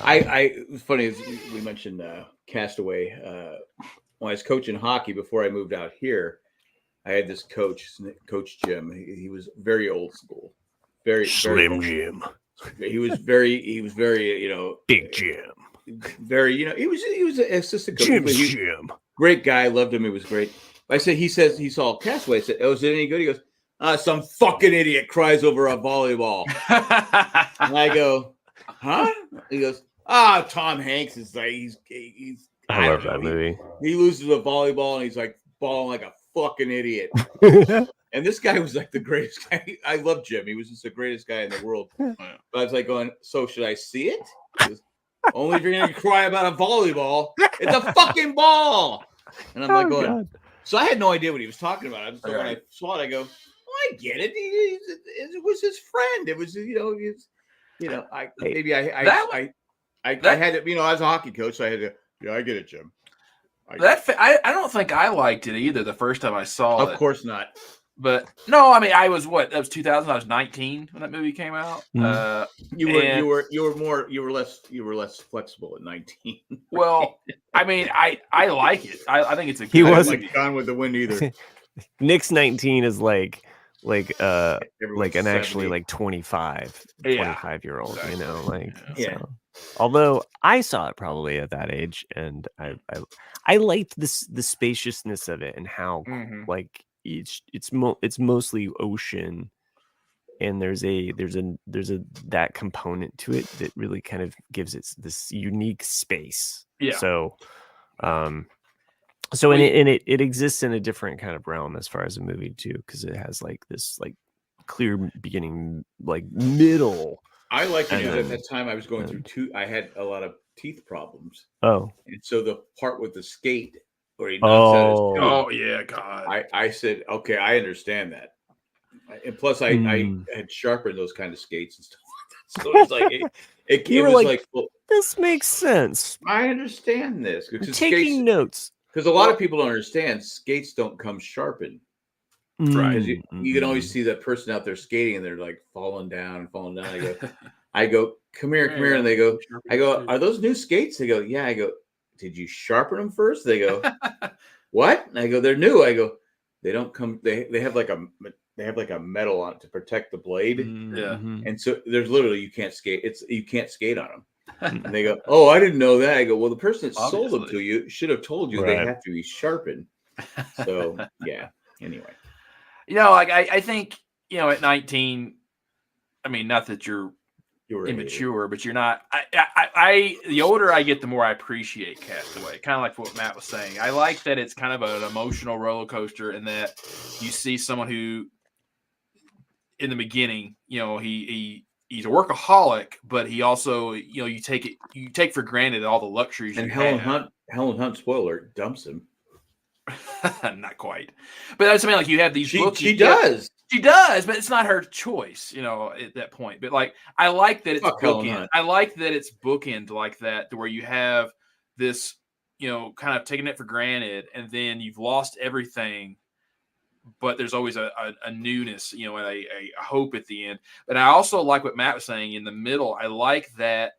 it's funny as we mentioned Castaway. When I was coaching hockey before I moved out here, I had this coach, Coach Jim. He was very old school, very Slim Jim. He was very, Big Jim. Very, he was an assistant coach. Jim. Great guy, loved him. He was great. He says he saw Castaway. I said, "Oh, is it any good?" He goes, "Some fucking idiot cries over a volleyball." And I go, "Huh?" He goes, Tom Hanks is like he's I love that movie. He loses a volleyball and he's like balling like a fucking idiot. And this guy was like the greatest guy. I love Jim. He was just the greatest guy in the world. But I was like going, so should I see it? Goes, only if you're going to cry about a volleyball. It's a fucking ball. And I'm like going, God. So I had no idea what he was talking about. So when I saw it, I go, I get it. It was his friend. It was, I had to, I was a hockey coach, so I had to, I get it, Jim. I don't think I liked it either the first time I saw it. Of course not. But no, I mean, I was that was 2000. I was 19 when that movie came out. Mm-hmm. You were less flexible at 19. Well, I mean, I like it. I think it's a. He wasn't like Gone with the Wind either. Nick's 19 is like an actually like 25-year-old, exactly. So. Although I saw it probably at that age, and I liked the spaciousness of it and how like it's mostly ocean, and there's that component to it that really kind of gives it this unique space. Yeah. So it exists in a different kind of realm as far as a movie too, because it has like this like clear beginning, like middle. I like it at that time. I was going through I had a lot of teeth problems. Oh, and so the part with the skate where he knocks out his tooth. Oh yeah, God. I said, okay, I understand that. And plus, I had sharpened those kind of skates and stuff like that. So it's like it was like, well, this makes sense. I understand this. I'm taking notes. Because a lot of people don't understand skates don't come sharpened. Right. You can always see that person out there skating and they're like falling down. I go, come here. And they go, are those new skates? They go, yeah. I go, did you sharpen them first? They go, what? And I go, they're new. I go, they don't come. They have like a metal on it to protect the blade. Yeah. And so there's literally, you can't skate. You can't skate on them. And they go, oh, I didn't know that. I go, well, the person that sold them to you should have told you they have to be sharpened. So yeah. Anyway. I think, at 19, I mean, not that you're immature, but you're not. The older I get, the more I appreciate Castaway. Kind of like what Matt was saying. I like that it's kind of an emotional roller coaster, and that you see someone who, in the beginning, he's a workaholic, but he also, you take for granted all the luxuries. And Helen Hunt, spoiler, dumps him. Not quite, but that's something like you have these books. She does, but it's not her choice, at that point. But like, I like that it's bookend. I like that it's bookend like that, to where you have this, kind of taking it for granted, and then you've lost everything, but there's always a newness, and a hope at the end. But I also like what Matt was saying in the middle. I like that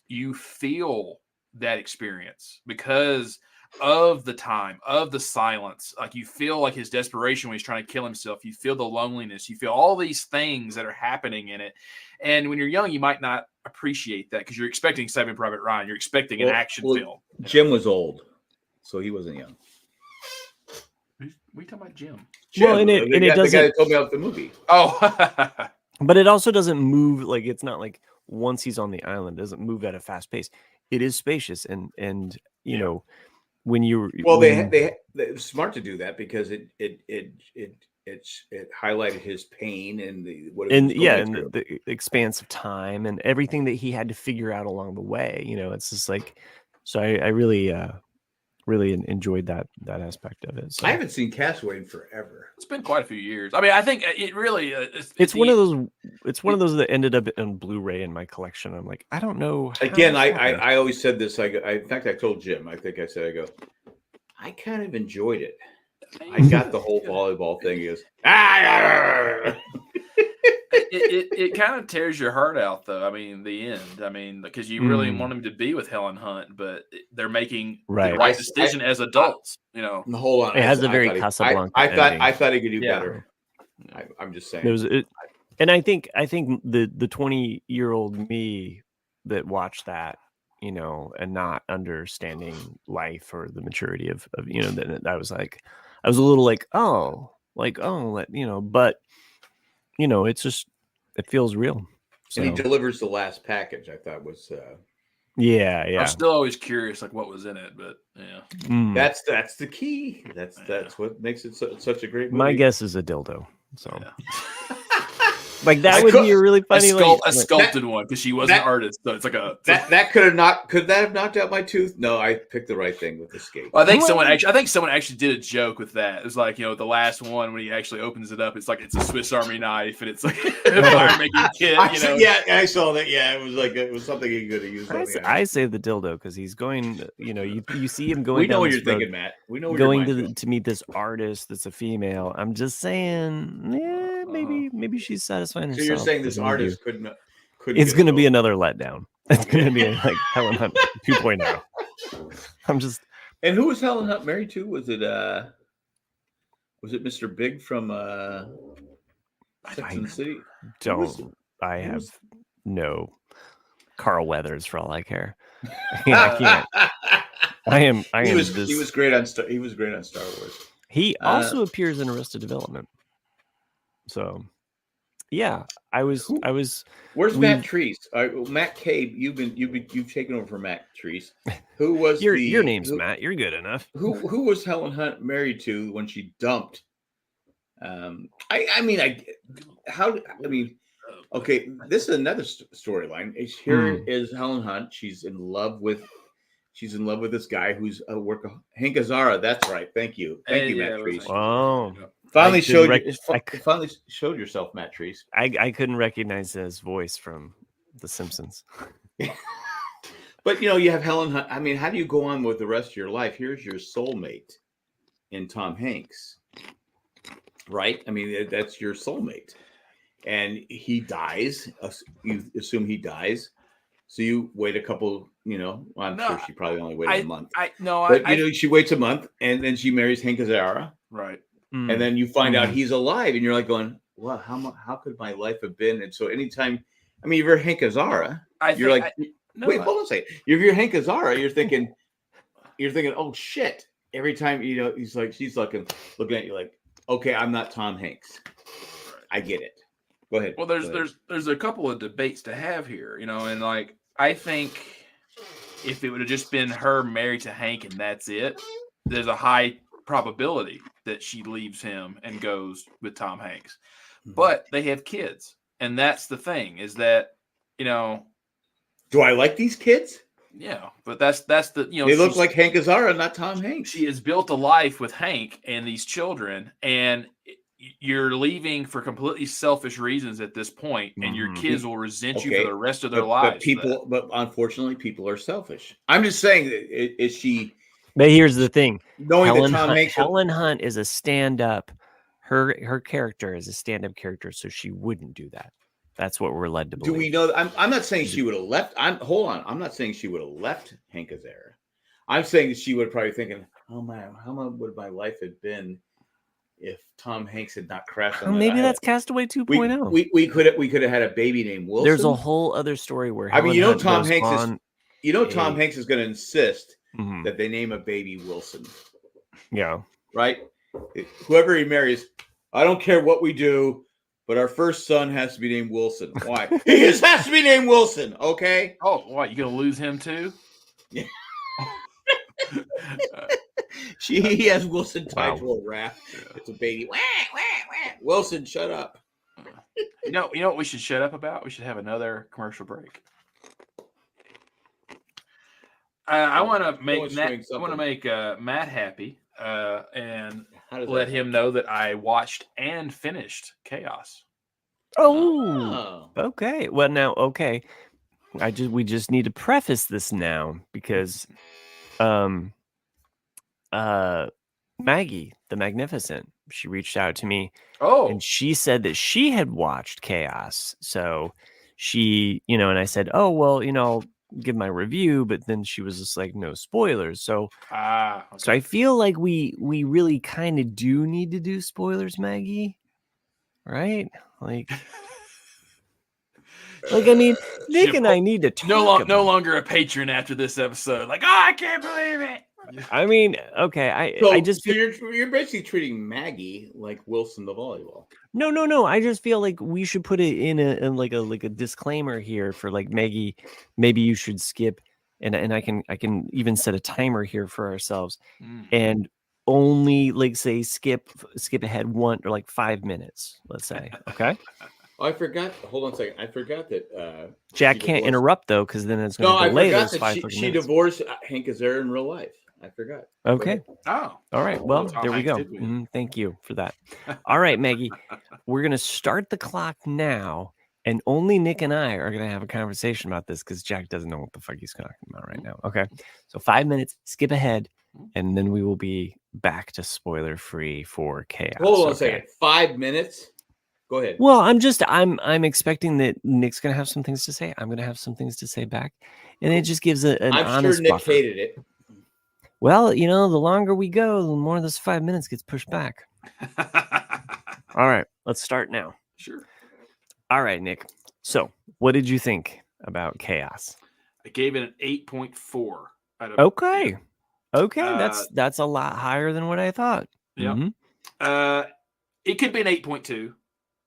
you feel that experience because of the time, of the silence. Like, you feel like his desperation when he's trying to kill himself. You feel the loneliness. You feel all these things that are happening in it. And when you're young, you might not appreciate that because you're expecting Saving Private Ryan. You're expecting an action film. Jim was old, so he wasn't young. What are you talking about, Jim? Well, and it doesn't. The guy that told me about the movie. Oh, but it also doesn't move. Like, it's not like once he's on the island, it doesn't move at a fast pace. It is spacious, and when you're they were smart to do that because it highlighted his pain and the expanse of time and everything that he had to figure out along the way. It's just like, so I really really enjoyed that aspect of it. So. I haven't seen Castaway in forever. It's been quite a few years. I mean, I think it really it's one of those. It's one of those that ended up on Blu-ray in my collection. I'm like, I don't know. Again, I always said this. In fact, I told Jim. I think I said, I kind of enjoyed it. I got the whole volleyball thing. He goes, It kind of tears your heart out, though. I mean, the end. I mean, because you really want him to be with Helen Hunt, but they're making the right decision as adults. Hold on. It has a very Casablanca. I thought he could do better. I'm just saying. And I think the 20-year-old me that watched that, and not understanding life or the maturity of that I was a little like, but it's just, it feels real. So. And he delivers the last package. I thought was. Yeah. I'm still always curious, like what was in it, but yeah. That's the key. That's what makes it such a great movie. My guess is a dildo. So. Yeah. Like that would be a really funny, a sculpted one because she was an artist, so it's like that could that have knocked out my tooth? No, I picked the right thing with the skate. Well, I think someone actually did a joke with that. It was like the last one when he actually opens it up, it's like it's a Swiss Army knife and it's like a fire making kit. I saw that. Yeah, it was something he could have used. I say the dildo because he's going. You see him going. We know what you're thinking, Matt. We know going to meet this artist that's a female. I'm just saying, maybe she's satisfying herself. So you're saying this artist couldn't. It's going to be another letdown. It's going to be like Helen Hunt 2.0. I'm just. And who was Helen Hunt married to? Was it Mr. Big from Sex and the City? I have no Carl Weathers for all I care. I can't. He was great on Star Wars. He also appears in Arrested Development. So, yeah, I was. Where's Matt Treese? Matt Cabe, you've taken over for Matt Treese. Who was your name's Matt? You're good enough. Who was Helen Hunt married to when she dumped? Okay, this is another storyline. Here is Helen Hunt. She's in love with this guy who's a worker, Hank Azaria. That's right. Thank you, Matt Treese. Oh. Finally showed yourself, Matt Treese. I couldn't recognize his voice from The Simpsons. But you have Helen Hunt. I mean, how do you go on with the rest of your life? Here's your soulmate in Tom Hanks, right? I mean, that's your soulmate, and he dies. You assume he dies, so you wait a couple. I'm sure she probably only waited a month. She waits a month, and then she marries Hank Azaria, right? And then you find out he's alive, and you're like going, "Well, how could my life have been?" And so anytime, I mean, if you're Hank Azaria, you're like, "Wait, hold on a second." If you're Hank Azaria, you're thinking, "Oh shit!" Every time she's looking at you like, "Okay, I'm not Tom Hanks." I get it. Go ahead. Well, there's a couple of debates to have here, and like I think if it would have just been her married to Hank and that's it, there's a high probability that she leaves him and goes with Tom Hanks. But they have kids, and that's the thing is that do I like these kids? Yeah, but that's the they look like Hank Azaria, not Tom Hanks. She has built a life with Hank and these children, and you're leaving for completely selfish reasons at this point, and your kids will resent you for the rest of their lives. But unfortunately, people are selfish. I'm just saying, is she? But here's the thing: Helen Hunt is a stand-up. Her character is a stand-up character, so she wouldn't do that. That's what we're led to believe. Do we know? I'm not saying she would have left. Hold on. I'm not saying she would have left Hank Azaria. I'm saying she would have probably thinking, "Oh man, how would my life have been if Tom Hanks had not crashed on maybe that's Castaway 2.0. We could have had a baby named Wilson. There's a whole other story where Tom Hanks is going to insist that they name a baby Wilson. Yeah. Right? Whoever he marries, I don't care what we do, but our first son has to be named Wilson. Why? He has to be named Wilson, okay? Oh, what? You going to lose him too? Yeah. He has Wilson tied to a raft. It's a baby. Wah, wah, wah. Wilson, shut up. You know what we should shut up about? We should have another commercial break. I want to make Matt happy and let him know that I watched and finished Kaos. Oh, okay. Well, now, okay. We just need to preface this now because, Maggie, the Magnificent, she reached out to me. And she said that she had watched Kaos. So she, and I said, oh, well, I'll give my review, but then she was just like, no spoilers. So, okay. So I feel like we really kind of do need to do spoilers, Maggie. Right? Like, I mean, Nick and I need to talk. No longer a patron after this episode. Like, I can't believe it. I mean, okay. I just feel you're basically treating Maggie like Wilson the volleyball. No. I just feel like we should put it in a disclaimer here for like Maggie. Maybe you should skip, and I can even set a timer here for ourselves, and only like say skip ahead 1 or like 5 minutes. Let's say, okay. Oh, I forgot. Hold on a second. I forgot that Jack can't interrupt though, because then it's going to delay those 5 minutes. She divorced Hank Azaria in real life. I forgot. Okay. Oh. All right. Well, there we go. Thank you for that. All right, Maggie. We're going to start the clock now, and only Nick and I are going to have a conversation about this because Jack doesn't know what the fuck he's talking about right now. Okay. So 5 minutes, skip ahead, and then we will be back to spoiler free for Kaos. Hold on a second. 5 minutes? Go ahead. Well, I'm expecting that Nick's going to have some things to say. I'm going to have some things to say back. And it just gives an honest I'm sure Nick buffer. hated it. Well, the longer we go, the more this 5 minutes gets pushed back. All right, let's start now. Sure. All right, Nick. So, what did you think about Kaos? I gave it an 8.4 out of. Okay. Okay, that's a lot higher than what I thought. Yeah. Mm-hmm. It could be an 8.2.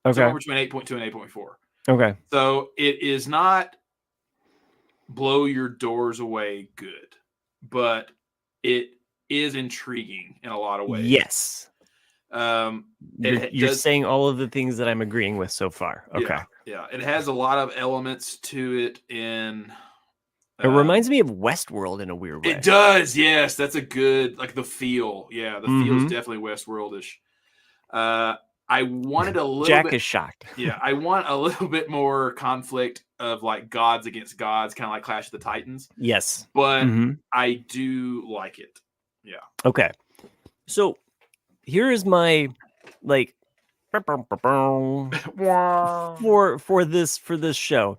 Okay. Somewhere between 8.2 and 8.4. Okay. So it is not blow your doors away good, but it is intriguing in a lot of ways. Yes. You're saying all of the things that I'm agreeing with so far. Okay. Yeah. It has a lot of elements to it in. It reminds me of Westworld in a weird way. It does. Yes. That's a good, like the feel. Yeah. The feel is definitely Westworldish. I wanted a little Jack bit. is shocked. Yeah. I want a little bit more conflict of like gods against gods, kind of like Clash of the Titans. Yes. But I do like it. Yeah. Okay. So here is my like for this show.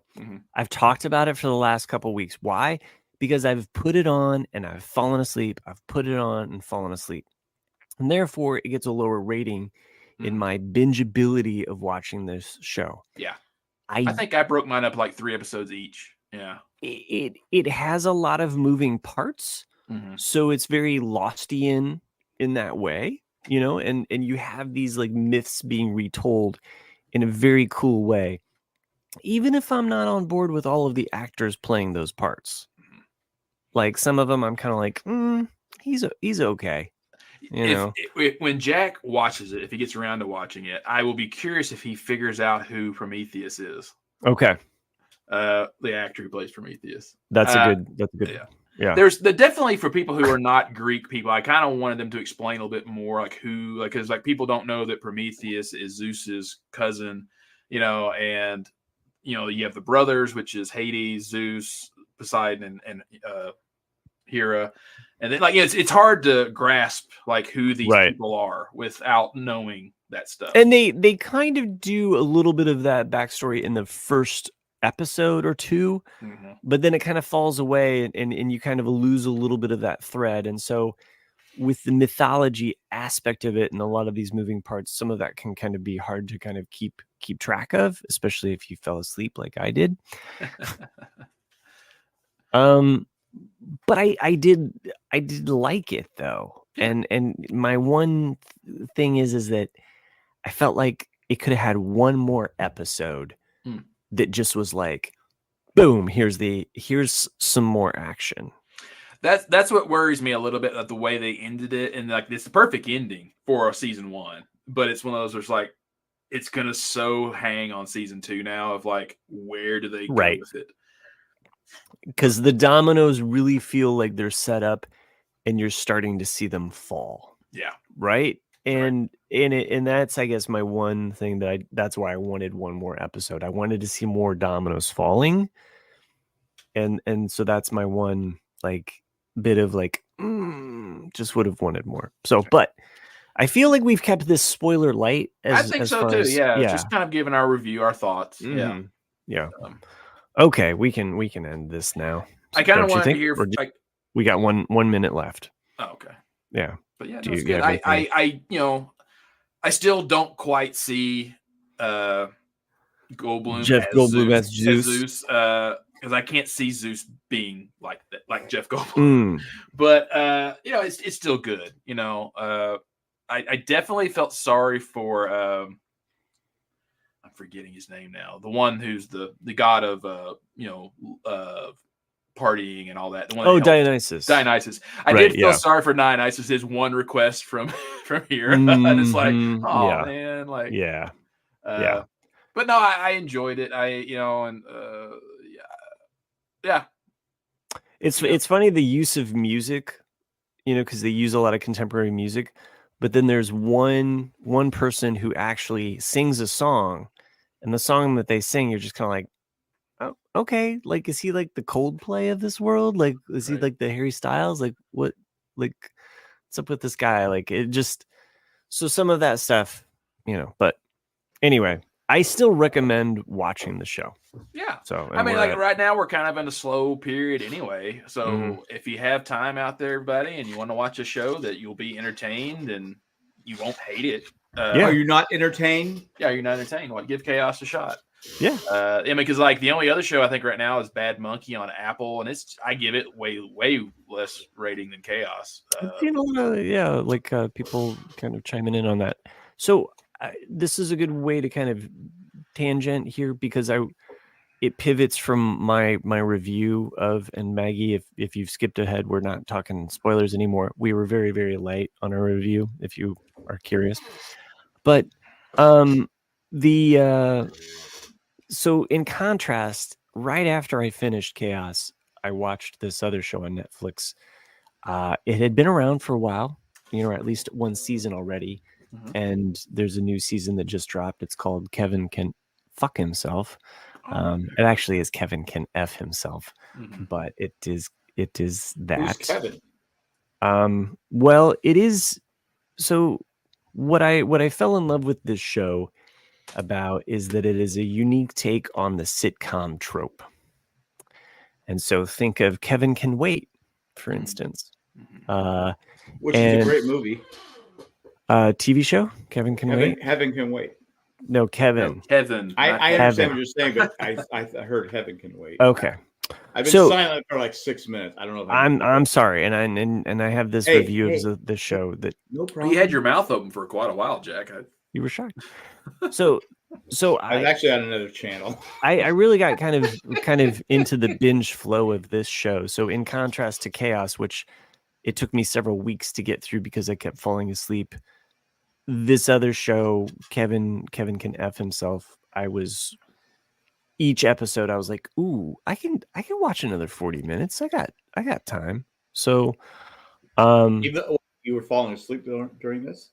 I've talked about it for the last couple of weeks. Why? Because I've put it on and I've fallen asleep. I've put it on and fallen asleep. And therefore it gets a lower rating in my bingeability of watching this show. Yeah. I think I broke mine up like 3 episodes each. Yeah. It has a lot of moving parts. So it's very Lostian in that way, and you have these like myths being retold in a very cool way. Even if I'm not on board with all of the actors playing those parts, like some of them I'm kind of like, he's okay. When Jack watches it, if he gets around to watching it, I will be curious if he figures out who Prometheus is. Okay. The actor who plays Prometheus. That's a good. Yeah. There's definitely for people who are not Greek people. I kind of wanted them to explain a little bit more, like who, like, because like people don't know that Prometheus is Zeus's cousin, and you have the brothers, which is Hades, Zeus, Poseidon, and Hera, and then like it's hard to grasp like who these people are without knowing that stuff. And they kind of do a little bit of that backstory in the first episode or two, but then it kind of falls away and you kind of lose a little bit of that thread. And so with the mythology aspect of it and a lot of these moving parts, some of that can kind of be hard to kind of keep track of, especially if you fell asleep like I did. But I did like it though. And my one thing is that I felt like it could have had one more episode that just was like, boom, here's some more action. That's what worries me a little bit, like the way they ended it, and like it's the perfect ending for a season 1, but it's one of those where it's like it's gonna so hang on season 2 now of like where do they go with it. because the dominoes really feel like they're set up and you're starting to see them fall. Yeah. Right. And that's, I guess, my one thing that's why I wanted one more episode. I wanted to see more dominoes falling. And so that's my one like bit of like, just would have wanted more. So, but I feel like we've kept this spoiler light. I think so too. Yeah. Just kind of giving our review, our thoughts. Mm-hmm. Yeah. Okay. We can end this now. I kind of wanted to hear. We got 1 minute left. Oh, okay. Yeah. But yeah, that's good. I I still don't quite see Jeff Goldblum as Zeus. Because I can't see Zeus being like that, like Jeff Goldblum. But it's still good. I definitely felt sorry for I'm forgetting his name now. The one who's the god of partying and all that. The one Dionysus. I did feel sorry for Dionysus. His one request from here. And it's like, man, like But no, I enjoyed it. It's funny the use of music, because they use a lot of contemporary music, but then there's one person who actually sings a song, and the song that they sing, you're just kind of like, oh, okay, like, is he like the Coldplay of this world? Like, is he like the Harry Styles? Like, what's up with this guy? Like, it just, so some of that stuff, but anyway, I still recommend watching the show. Yeah. So right now we're kind of in a slow period anyway. So if you have time out there, everybody, and you want to watch a show that you'll be entertained and you won't hate it. Are you not entertained? Yeah, you're not entertained. Give Kaos a shot. Yeah. Because like the only other show I think right now is Bad Monkey on Apple, and I give it way less rating than Kaos. People kind of chiming in on that. So this is a good way to kind of tangent here, because it pivots from my review of, and Maggie, if you've skipped ahead, we're not talking spoilers anymore. We were very, very light on our review, if you are curious. But so in contrast, right after I finished Kaos, I watched this other show on Netflix. It had been around for a while, at least one season already. And there's a new season that just dropped. It's called Kevin Can Fuck Himself. It actually is Kevin Can F Himself, but it is that. Who's Kevin? Well, it is. So what I fell in love with this show about is that it is a unique take on the sitcom trope. And so think of Kevin Can Wait, for instance. Which is a great movie. TV show, Kevin Can Wait? Heaven Can Wait. No, Kevin. No, Kevin. I understand what you're saying, but I heard Heaven Can Wait. Okay. I've been silent for like 6 minutes. I don't know if I'm sorry, and I have this review of the show that no problem. You had your mouth open for quite a while, Jack. You were shocked. So I was actually on another channel. I really got kind of into the binge flow of this show. So in contrast to Kaos, which it took me several weeks to get through because I kept falling asleep, this other show, Kevin Can F Himself, each episode I was like, ooh, I can watch another 40 minutes. I got time. So Even though you were falling asleep during this?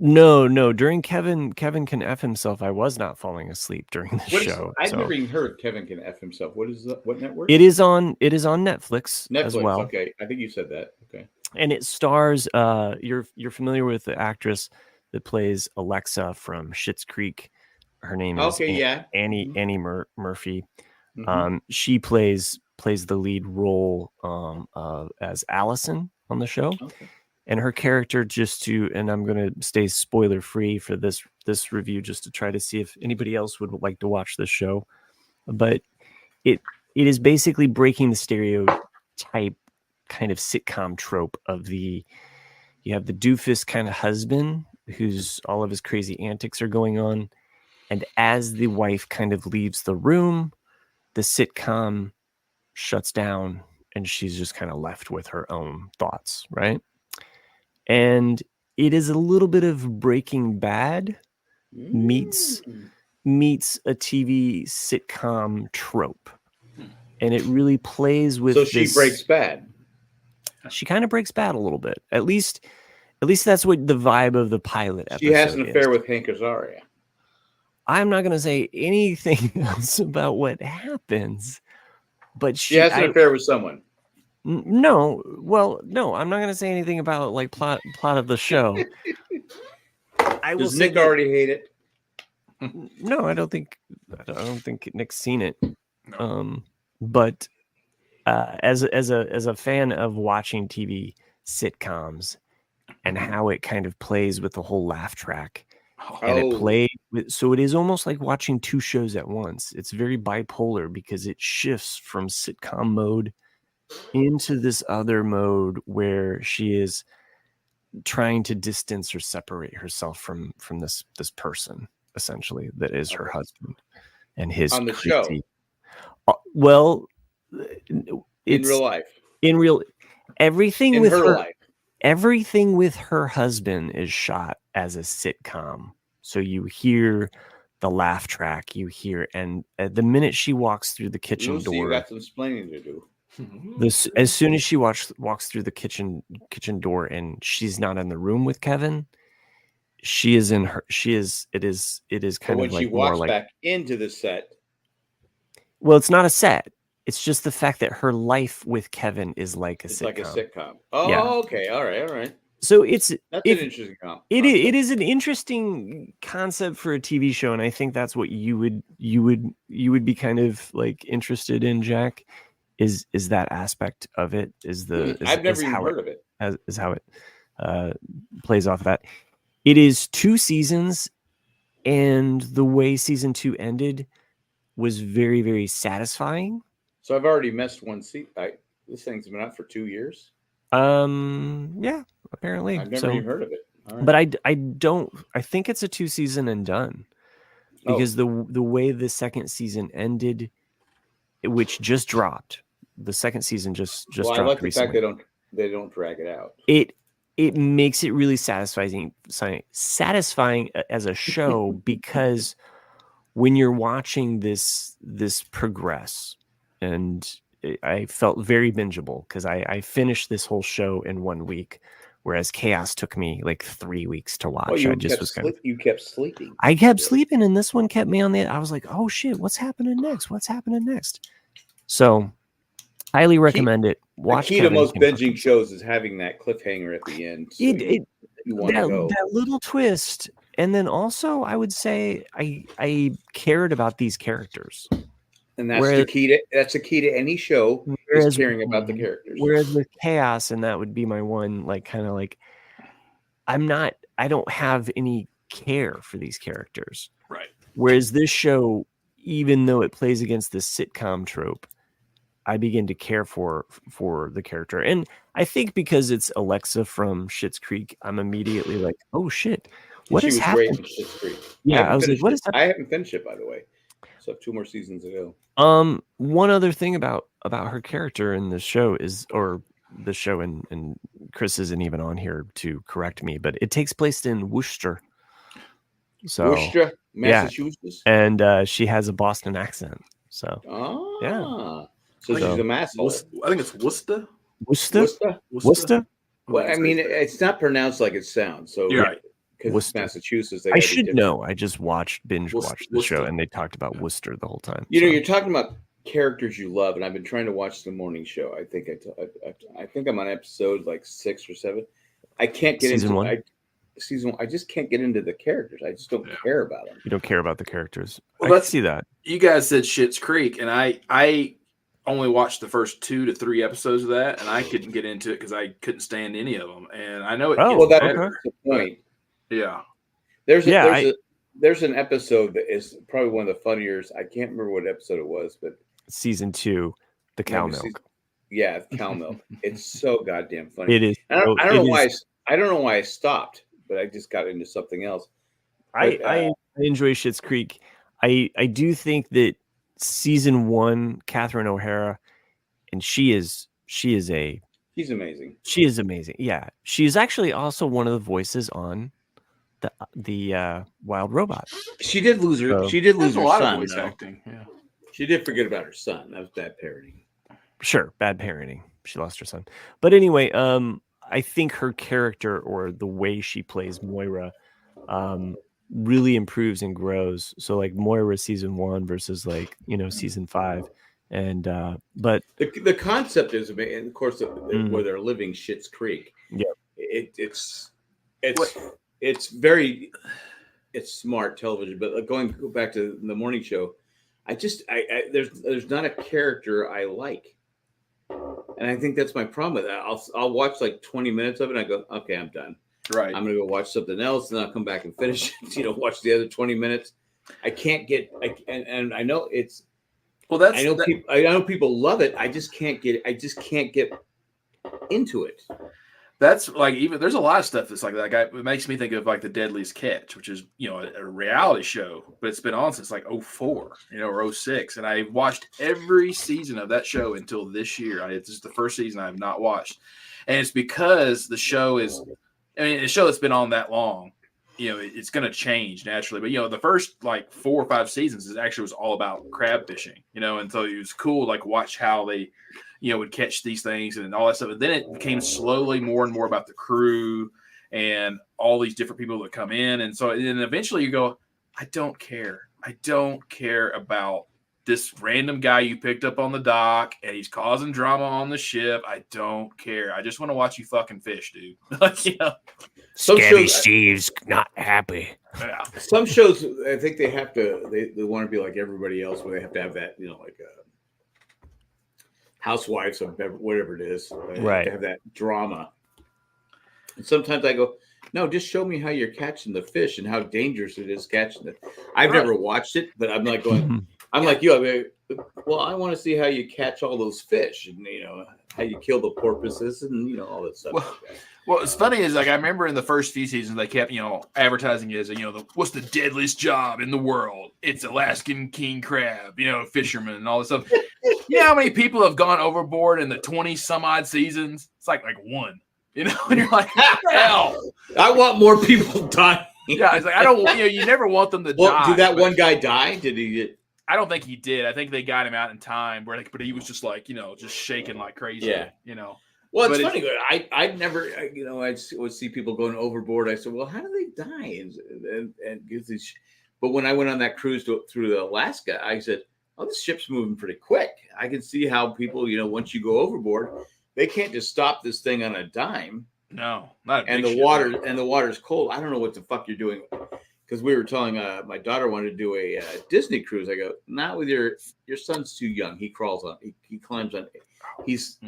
No, during Kevin Can F Himself, I was not falling asleep during this show. I've never even heard Kevin Can F Himself. What network? It is on Netflix as well. Okay, I think you said that. Okay. And it stars you're familiar with the actress that plays Alexa from Schitt's Creek. Her name is Annie Murphy. She plays the lead role as Allison on the show. Okay. And her character, and I'm going to stay spoiler free for this review, just to try to see if anybody else would like to watch this show. But it is basically breaking the stereotype kind of sitcom trope of you have the doofus kind of husband who's all of his crazy antics are going on. And as the wife kind of leaves the room, the sitcom shuts down and she's just kind of left with her own thoughts, right? And it is a little bit of Breaking Bad meets meets a TV sitcom trope, and it really plays with. So she breaks bad. She kind of breaks bad a little bit. At least that's what the vibe of the pilot episode. She has an affair with Hank Azaria. I'm not going to say anything else about what happens, but she has an affair with someone. No, I'm not going to say anything about like plot of the show. Does Nick already hate it? No, I don't think Nick's seen it. But as a fan of watching TV sitcoms and how it kind of plays with the whole laugh track, and it played with, so it is almost like watching two shows at once. It's very bipolar because it shifts from sitcom mode into this other mode where she is trying to distance or separate herself from this person, essentially, that is her husband and his on the show. Well, in real life, everything in with her life. Everything with her husband is shot as a sitcom. So you hear the laugh track, and the minute she walks through the kitchen door, you got some explaining to do. As soon as she walks through the kitchen door and she's not in the room with Kevin, she is in her. It is kind of like when she walks back into the set. Well, it's not a set. It's just the fact that her life with Kevin is like a sitcom. Like a sitcom. Oh, yeah. Okay. All right. So that's an interesting concept. It is an interesting concept for a TV show, and I think that's what you would be kind of like interested in, Jack. Is that aspect of it? I've never even heard of it. Is how it plays off of that. It is 2 seasons, and the way season 2 ended was very, very satisfying. So I've already missed one season. This thing's been out for 2 years. Yeah, apparently. I've never even heard of it. Right. But I think it's a 2 season and done, because the way the second season ended, which just dropped, the second season just dropped. I like recently. The fact they don't drag it out. It makes it really satisfying as a show because when you're watching this progress, and I felt very bingeable because I finished this whole show in 1 week, whereas Kaos took me like 3 weeks to watch. You kept sleeping. I kept sleeping, and this one kept me on the. I was like, oh shit, what's happening next? So, highly recommend it. Watch. The key to most binging shows is having that cliffhanger at the end. So you want to go. That little twist, and then also I would say I cared about these characters. And that's the key to any show, is caring about the characters. Whereas with Kaos, and that would be my one, like kind of like I don't have any care for these characters. Right. Whereas this show, even though it plays against this sitcom trope, I begin to care for the character. And I think because it's Alexa from Schitt's Creek, I'm immediately like, oh shit, what is happening? Great in Schitt's Creek. Yeah, I was like, what is that? I haven't finished it, by the way. So 2 more seasons to go. One other thing about her character in the show is, or the show, and Chris isn't even on here to correct me, but it takes place in Worcester. So Worcester, Massachusetts. Yeah. And she has a Boston accent. So yeah. So she's a Mass. I think it's Worcester. Worcester. Well, I mean, it's not pronounced like it sounds. So you're right. Because it's Massachusetts. I should know. I just binge watched the show, and they talked about Worcester the whole time. You know, you're talking about characters you love, and I've been trying to watch the morning show. I think I'm on episode like 6 or 7. I can't get season into 1. Season 1. I just can't get into the characters. I just don't care about them. You don't care about the characters. Well, I can see that. You guys said Schitt's Creek, and I only watched the first 2 to 3 episodes of that, and I couldn't get into it because I couldn't stand any of them. And I know it. That's the point. Yeah. There's an episode that is probably one of the funniest. I can't remember what episode it was, but season 2, the cow milk. Cow milk. It's so goddamn funny. It is. I don't know why I stopped, but I just got into something else. But, I enjoy Schitt's Creek. I do think that season 1, Catherine O'Hara, and she's amazing. She's amazing. She is amazing. Yeah, she is actually also one of the voices on the wild robot. She did lose her. She did lose her son. Voice acting. Yeah. She did forget about her son. That was bad parenting. Sure, bad parenting. She lost her son. But anyway, I think her character or the way she plays Moira really improves and grows. So like Moira season 1 versus like, season 5. And but the concept is, and of course, where they're living, Schitt's Creek. Yeah, it's very smart television. But go back to the morning show, there's not a character I like, and I think that's my problem with that. I'll watch like 20 minutes of it, and I go, okay, I'm done. Right. I'm gonna go watch something else, and I'll come back and finish it. Watch the other 20 minutes. I can't get, and I know it's. Well, I know people love it. I just can't get into it. That's like, even there's a lot of stuff that's like that. It makes me think of like The Deadliest Catch, which is a reality show, but it's been on since like 2004, or 2006, and I watched every season of that show until this year. This is the first season I have not watched, and it's because the show is, a show that's been on that long. It's going to change naturally, but the first like 4 or 5 seasons was all about crab fishing, and so it was cool, like watch how they, would catch these things and all that stuff. And then it became slowly more and more about the crew and all these different people that come in. And so then eventually you go, I don't care about this random guy you picked up on the dock and he's causing drama on the ship. I don't care. I just want to watch you fucking fish, dude. Scabby Steve's not happy. Yeah. Some shows, I think they have to. They want to be like everybody else, where they have to have that, like Housewives or whatever it is, right? To have that drama. And sometimes I go, no, just show me how you're catching the fish and how dangerous it is catching it. I've never watched it, but I'm like going. I'm like you. I want to see how you catch all those fish, and how you kill the porpoises, and all that stuff. Well, what's funny is, like, I remember in the first few seasons they kept advertising it as what's the deadliest job in the world? It's Alaskan king crab, fisherman and all this stuff. You know how many people have gone overboard in the 20 some odd seasons? It's like one, and you're like, hell, I want more people dying. Yeah, it's like I don't. You never want them to die. Did that one guy die? Did he get? I don't think he did. I think they got him out in time, but he was just like, just shaking like crazy. Yeah. Well, it's funny. I never, I would see people going overboard. I said, well, how do they die? And give these. But when I went on that cruise through Alaska, I said, oh, this ship's moving pretty quick. I can see how people, once you go overboard, they can't just stop this thing on a dime. No, not a and big the ship. The water's cold. I don't know what the fuck you're doing. Because we were telling my daughter wanted to do a Disney cruise. I go, not with your son's too young. He crawls on, he climbs on. He's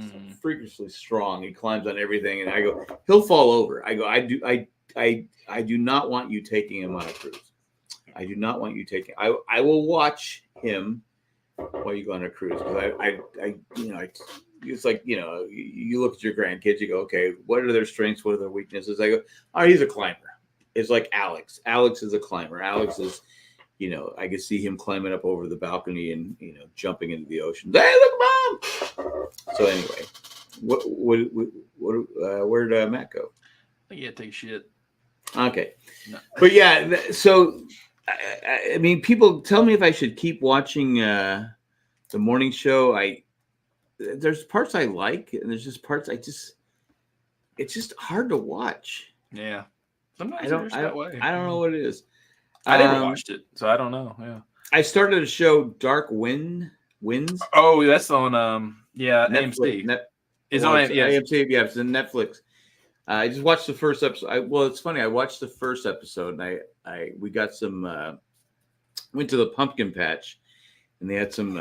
freakishly strong. He climbs on everything. And I go, he'll fall over. I go, I do not want you taking him on a cruise. I do not want you taking. I will watch him while you go on a cruise. Because it's like, you look at your grandkids. You go, okay, what are their strengths? What are their weaknesses? I go, oh, he's a climber. It's like Alex. Alex is a climber. Alex is, I could see him climbing up over the balcony and, jumping into the ocean. Hey, look, Mom! So anyway, where did Matt go? I think he had to take a shit. Okay. No. But yeah, so, I mean, people tell me if I should keep watching the morning show. There's parts I like, and there's just parts it's just hard to watch. Yeah. Sometimes I don't know what it is. I never watched it, so I don't know. Yeah, I started a show, Dark Winds. Oh, that's on Netflix, AMC. It's on AMC. Yeah, it's on Netflix. I just watched the first episode. It's funny. I watched the first episode, and we got some. Went to the pumpkin patch, and they had some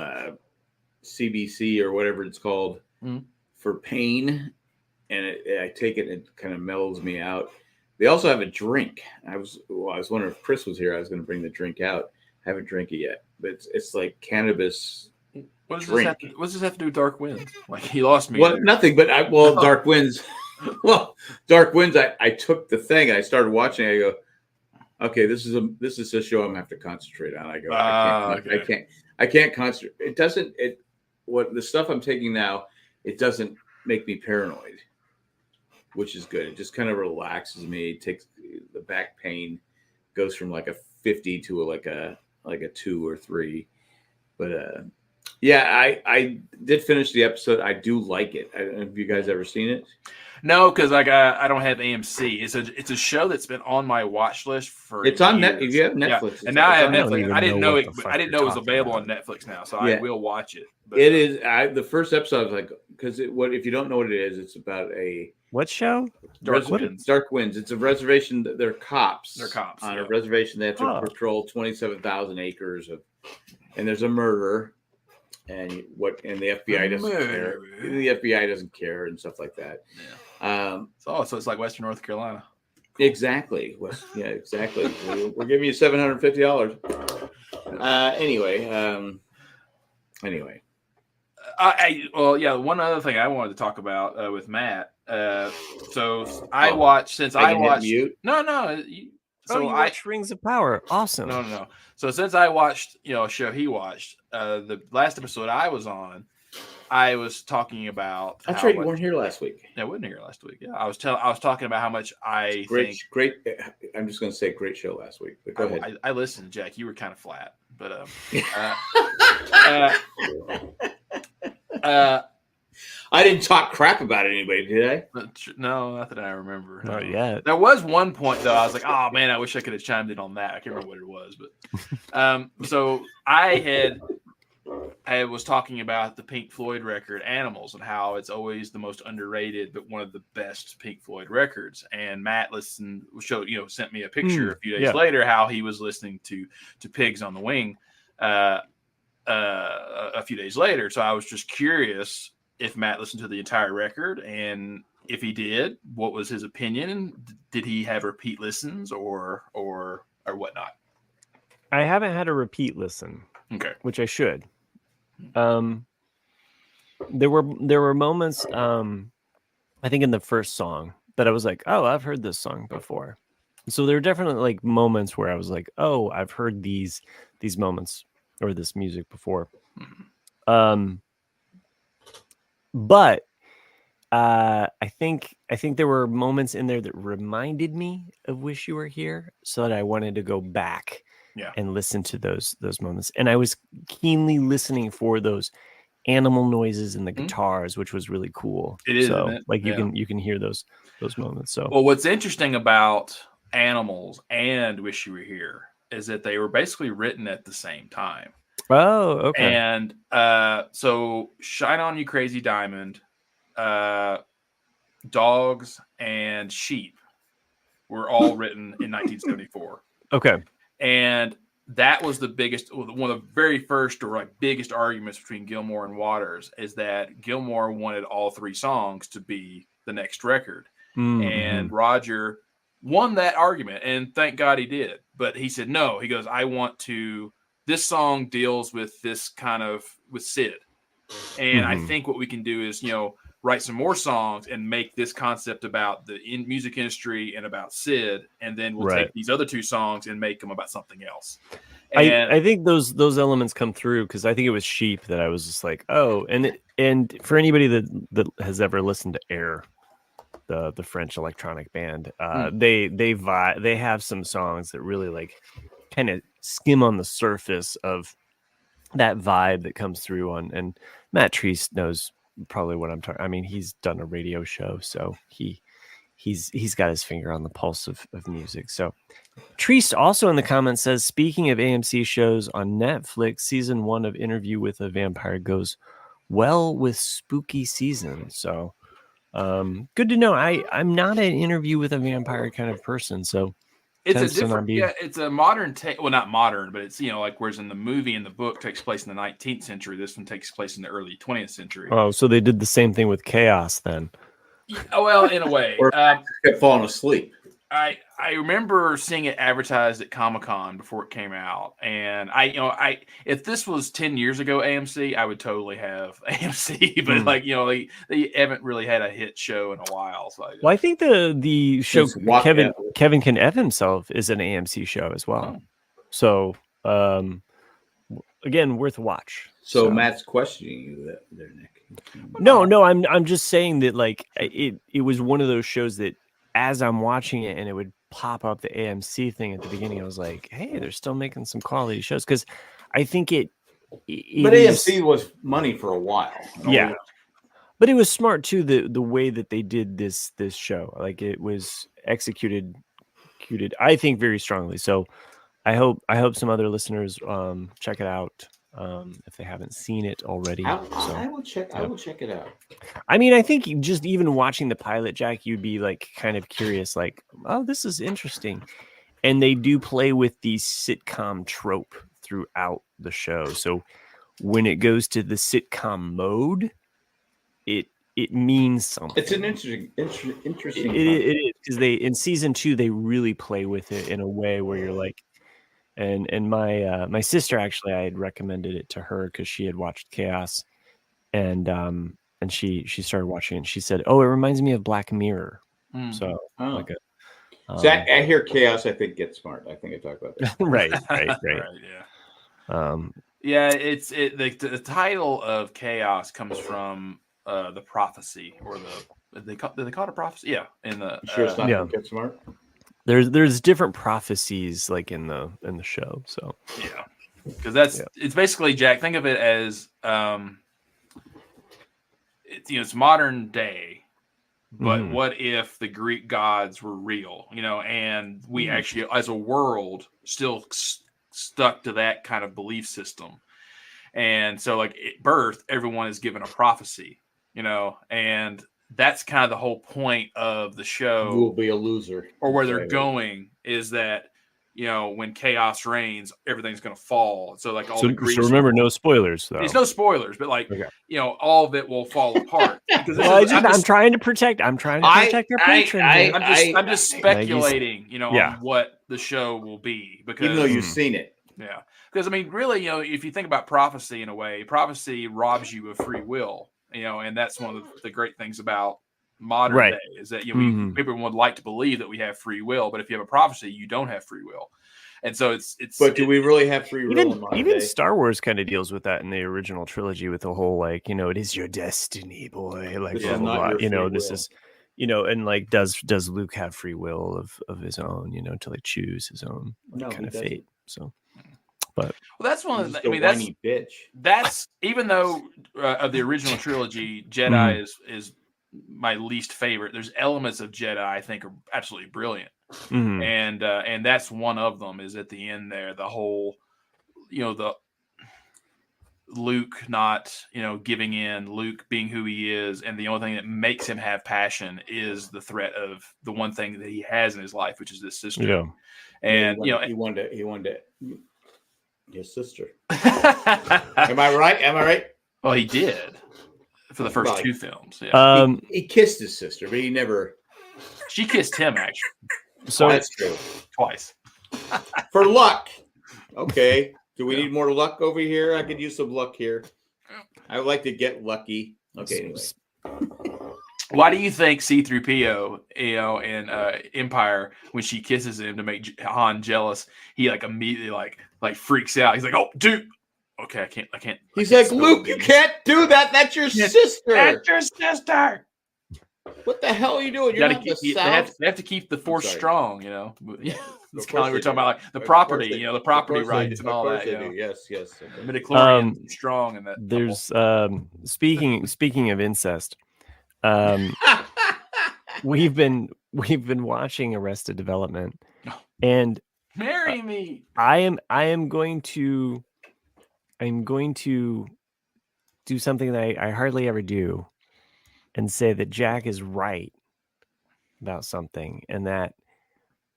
CBC or whatever it's called for pain, and I take it and it kind of mellows me out. They also have a drink. I was wondering if Chris was here. I was going to bring the drink out. I haven't drank it yet, but it's like cannabis. What does this have to do with Dark Winds? Like, he lost me. Well, nothing. But Dark Winds. Well, Dark Winds. I took the thing and I started watching. I go, okay, this is a show I'm gonna have to concentrate on. I go, I can't concentrate. It doesn't. What the stuff I'm taking now, it doesn't make me paranoid. which is good. It just kind of relaxes me. It takes the back pain, goes from like a 50 to like a 2 or 3. But yeah, I did finish the episode. I do like it. Have you guys ever seen it? No, because like I don't have AMC. It's a show that's been on my watch list for. It's on Netflix. You have Netflix, and now I have Netflix. I didn't know it. I didn't know it was available on Netflix now, so I will watch it. But, it is. The first episode, I was like, because if you don't know what it is, it's about a what show? Dark Winds. Dark Winds. It's a reservation. They're cops. They're cops on a reservation. They have to patrol 27,000 acres and there's a murder. And the FBI doesn't care. The FBI doesn't care and stuff like that. Yeah. So it's like Western North Carolina. Exactly. Yeah, exactly. We're giving you $750. Anyway. One other thing I wanted to talk about with Matt. I watched. No. You watched Rings of Power. Awesome. No. So since I watched, a show he watched, the last episode I was on, I was talking about. That's right. You weren't here last week. Yeah, I wasn't here last week. Yeah, I was talking about how much I think. Great. I'm just going to say great show last week. But go ahead. I listened, Jack. You were kind of flat, but I didn't talk crap about anybody, did I? No, not that I remember. Not yet. There was one point though. I was like, "Oh man, I wish I could have chimed in on that." I can't remember what it was, but so I was talking about the Pink Floyd record "Animals" and how it's always the most underrated, but one of the best Pink Floyd records. And Matt sent me a picture a few days later how he was listening to Pigs on the Wing a few days later. So I was just curious if Matt listened to the entire record, and if he did, what was his opinion? Did he have repeat listens or whatnot? I haven't had a repeat listen. Okay, which I should. There were moments, I think in the first song that I was like, oh, I've heard this song before. So there were definitely like moments where I was like, oh, I've heard these moments or this music before. But I think there were moments in there that reminded me of "Wish You Were Here," so that I wanted to go back and listen to those moments. And I was keenly listening for those animal noises in the guitars, which was really cool. It is, so isn't it? Like you can hear those moments. So what's interesting about "Animals" and "Wish You Were Here" is that they were basically written at the same time. Oh, okay. And so "Shine On You Crazy Diamond," "Dogs," and "Sheep" were all written in 1974. Okay. And that was one of the very first or like biggest arguments between Gilmour and Waters, is that Gilmour wanted all 3 songs to be the next record. Mm-hmm. And Roger won that argument, and thank God he did. But he said, no, he goes, this song deals with this kind of with Sid. And I think what we can do is, write some more songs and make this concept about the music industry and about Sid. And then we'll take these other 2 songs and make them about something else. And I think those elements come through, because I think it was Sheep that I was just like, oh, and for anybody that has ever listened to Air, the French electronic band, they have some songs that really like kind of skim on the surface of that vibe that comes through on, and Matt Treese knows probably what I'm talking. I mean, he's done a radio show, so he's got his finger on the pulse of music. So Treese also in the comments says, speaking of AMC shows on Netflix, season 1 of Interview with a Vampire goes well with spooky season. So good to know. I'm not an Interview with a Vampire kind of person, so it's a different, it's a modern take. Well, not modern, but it's, like, whereas in the movie and the book takes place in the 19th century, this one takes place in the early 20th century. Oh, so they did the same thing with Kaos then. Well, in a way. Or kept falling asleep. I remember seeing it advertised at Comic-Con before it came out, and if this was 10 years ago AMC, I would totally have AMC, but they haven't really had a hit show in a while. So I think the show Kevin Can F Himself is an AMC show as well. So again, worth a watch. So Matt's questioning you there, Nick. No, I'm just saying that like it was one of those shows that as I'm watching it and it would pop up the AMC thing at the beginning, I was like, hey, they're still making some quality shows, because I think it but AMC was money for a while. Yeah. But it was smart too, the way that they did this show. Like it was executed, I think, very strongly. So I hope some other listeners check it out if they haven't seen it already. I will check it out. I mean, I think just even watching the pilot, Jack, you'd be like kind of curious, like, oh, this is interesting. And they do play with the sitcom trope throughout the show. So when it goes to the sitcom mode, it means something. It's an interesting. It is, because they in season 2 they really play with it in a way where you're like, and my sister, actually, I had recommended it to her because she had watched Kaos, and she started watching it, and she said, oh, it reminds me of Black Mirror. So like a so I hear Kaos, I think Get Smart. I think I talked about that. right. Yeah. The title of Kaos comes from the prophecy, or did they call it a prophecy? Yeah, in the sure it's not Get Smart. There's different prophecies like in the show. So yeah, because it's basically, Jack, think of it as it's modern day, but what if the Greek gods were real? And we actually, as a world, still stuck to that kind of belief system. And so, like at birth, everyone is given a prophecy, and that's kind of the whole point of the show. You will be a loser. Or where they're going is that, when chaos reigns, everything's going to fall. So like all the Greeks. So remember, no spoilers though. It's no spoilers, but like, all of it will fall apart. I'm trying to protect our patrons. I'm just speculating, on what the show will be, because even though you've seen it. Yeah. Because I mean, really, if you think about prophecy in a way, prophecy robs you of free will, and that's one of the great things about modern day, is that people would like to believe that we have free will, but if you have a prophecy, you don't have free will. And so it's. But do we really have free will? Even Star Wars kind of deals with that in the original trilogy, with the whole like, it is your destiny, boy. Like blah, blah, blah. This is, and like does Luke have free will of his own, to like choose his own kind of fate? So. But that's one of the. Whiny bitch. That's even though of the original trilogy, Jedi is my least favorite. There's elements of Jedi I think are absolutely brilliant, and that's one of them. Is at the end there, the whole, the Luke not giving in, Luke being who he is, and the only thing that makes him have passion is the threat of the one thing that he has in his life, which is this sister. Yeah, and he wanted to. His sister. Am I right? Well, he did for the first 2 films. Yeah. He kissed his sister, but he never. She kissed him, actually. So that's true. Twice. For luck. Okay. Do we need more luck over here? I could use some luck here. I would like to get lucky. Okay. Anyway. Why do you think C-3PO, in Empire, when she kisses him to make Han jealous, he like immediately like freaks out? He's like, "Oh, dude, okay, I can't." He's like, "Luke, you can't do that. That's your sister. That's your sister. What the hell are you doing? They have to keep the Force strong, It's kind of like we're talking about, like the property, the property rights and all that. Yes. Midichlorians strong, and that. There's speaking of incest. We've been watching Arrested Development, and marry me. I'm going to do something that I hardly ever do, and say that Jack is right about something, and that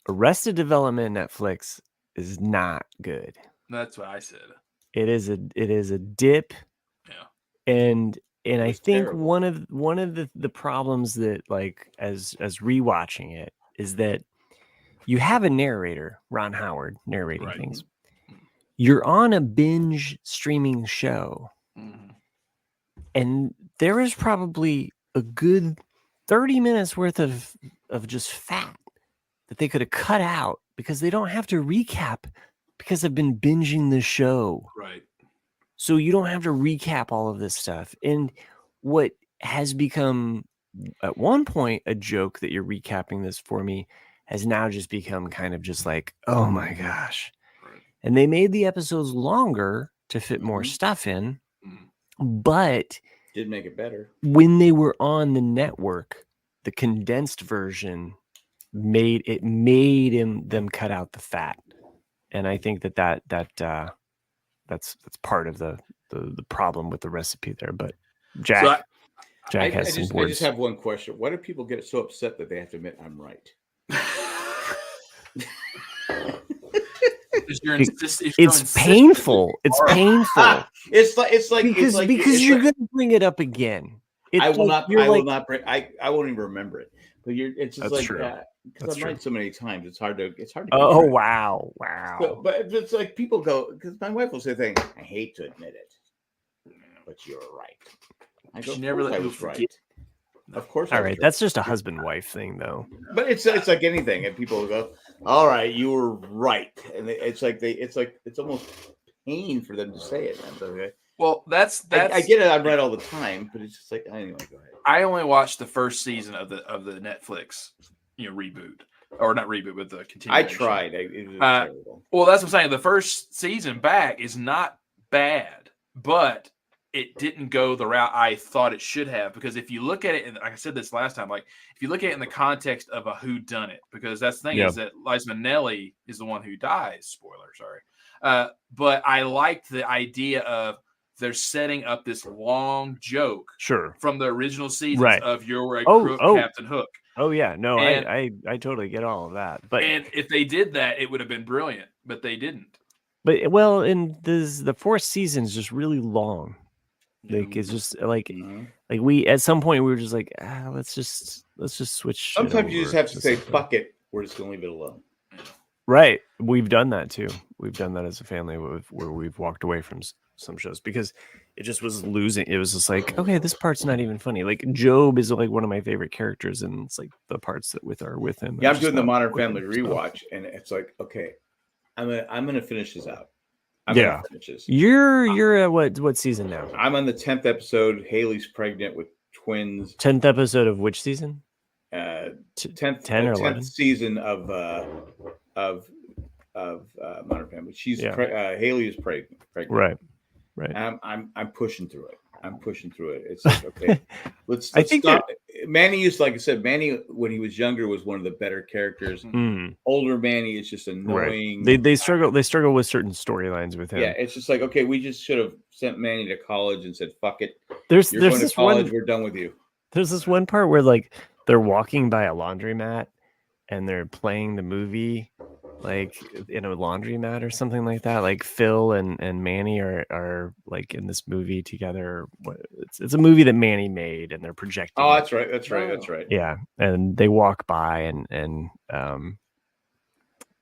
Arrested Development Netflix is not good. That's what I said. It is a dip. Yeah. And I think terrible. one of the problems that, like, as rewatching it, is that you have a narrator, Ron Howard, narrating things. You're on a binge streaming show, and there is probably a good 30 minutes worth of just fat that they could have cut out, because they don't have to recap because I've been binging the show. Right. So you don't have to recap all of this stuff. And what has become at one point a joke that you're recapping this for me has now just become kind of just like, oh my gosh. Right. And they made the episodes longer to fit more stuff in, but did make it better. When they were on the network, the condensed version made them cut out the fat. And I think that's part of the problem with the recipe there. But Jack has some words. I just have one question. Why do people get so upset that they have to admit I'm right? It's painful. It's painful. It's like because you're going to bring it up again. I will not bring. I won't even remember it. But it's just like because I've right so many times. It's hard to. Oh wow. So, but it's like people go because my wife will say things. I hate to admit it, but you're right. I go. I was right. Of course. All right. That's just a husband-wife thing, though. But it's like anything, and people go, "All right, you were right," and it's almost pain for them to say it. Okay. Well, that's I get it. I'm right all the time, but it's just like anyway. Go ahead. I only watched the first season of the Netflix, reboot or not reboot, but the continuation. I tried. It was terrible. Well, that's what I'm saying. The first season back is not bad, but it didn't go the route I thought it should have. Because if you look at it, and like I said this last time, like if you look at it in the context of a whodunit, because that's the thing is that Liza Minnelli is the one who dies. Spoiler, sorry. But I liked the idea of they're setting up this long joke from the original seasons of You're a Crook, Captain Hook. Oh yeah, no, and, I totally get all of that. But if they did that, it would have been brilliant, but they didn't. But and the fourth season is just really long. Like it's just like we at some point we were just like let's just switch. Sometimes you just have to say fuck it. We're just gonna leave it alone. Right, we've done that too. We've done that as a family where we've walked away from some shows because it just was losing. It was just like, okay, this part's not even funny. Like Job is like one of my favorite characters, and it's like the parts that are with him. Yeah, I'm doing the Modern Family rewatch, and it's like, okay, I'm gonna finish this out. Gonna finish this. You're at what season now? I'm on the 10th episode. Haley's pregnant with twins. 10th episode of which season? 10th season of Modern Family. She's Haley is pregnant. Right. I'm pushing through it. It's like, okay, let's stop. Manny used, like I said, Manny when he was younger was one of the better characters. Older Manny is just annoying. Right. They struggle with certain storylines with him. Yeah, it's just like, okay, we just should have sent Manny to college and said, fuck it. You're going to college, we're done with you. There's this one part where like they're walking by a laundromat and they're playing the movie like in a laundromat or something like that. Like Phil and Manny are like in this movie together. It's a movie that Manny made and they're projecting. Oh, that's right. Yeah. And they walk by and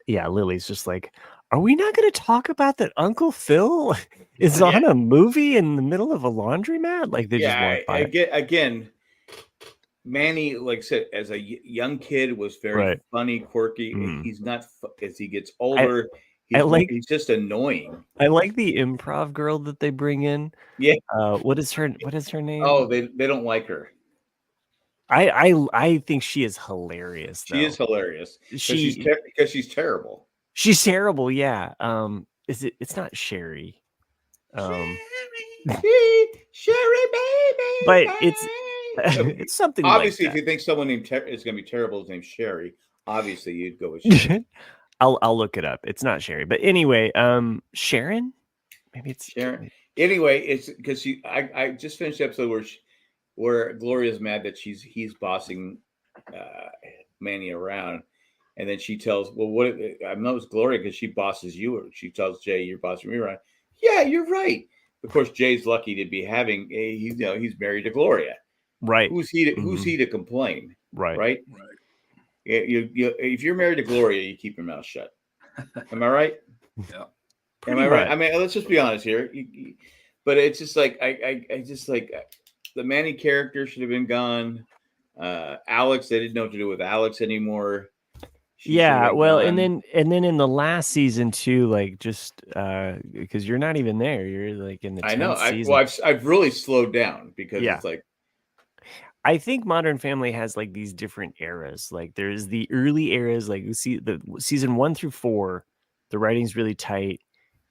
Lily's just like, are we not going to talk about that Uncle Phil is on a movie in the middle of a laundromat? Like they just walk by. Again, Manny, like I said, as a young kid, was very funny, quirky. He's not as he gets older. He's just annoying. I like the improv girl that they bring in. Yeah. What is her name? Oh, they don't like her. I think she is hilarious. Though. She is hilarious. Because she's terrible. She's terrible. Yeah. It's not Sherry. Sherry, baby. But it's something. Obviously, like if you think someone named is going to be terrible, his name's Sherry. Obviously, you'd go with Sherry. I'll look it up. It's not Sherry, but anyway, Sharon. Maybe it's Sharon. Anyway, it's because I just finished the episode where Gloria's mad that he's bossing Manny around, and then she tells, "Well, I know it's Gloria because she bosses you." Or she tells Jay, "You're bossing me around." Yeah, you're right. Of course, Jay's lucky to be having he's married to Gloria. Right. Who's he to complain? Right. Yeah, if you're married to Gloria, you keep your mouth shut. Am I right? Yeah. Am I right? I mean, let's just be honest here. But it's just like I just like the Manny character should have been gone. Alex, they didn't know what to do with Alex anymore. Yeah, well, and then in the last season too, like just because you're not even there, you're like in the 10th I know. season. I've really slowed down because it's like. I think Modern Family has like these different eras. Like there's the early eras, like you see the season 1 through 4, the writing's really tight,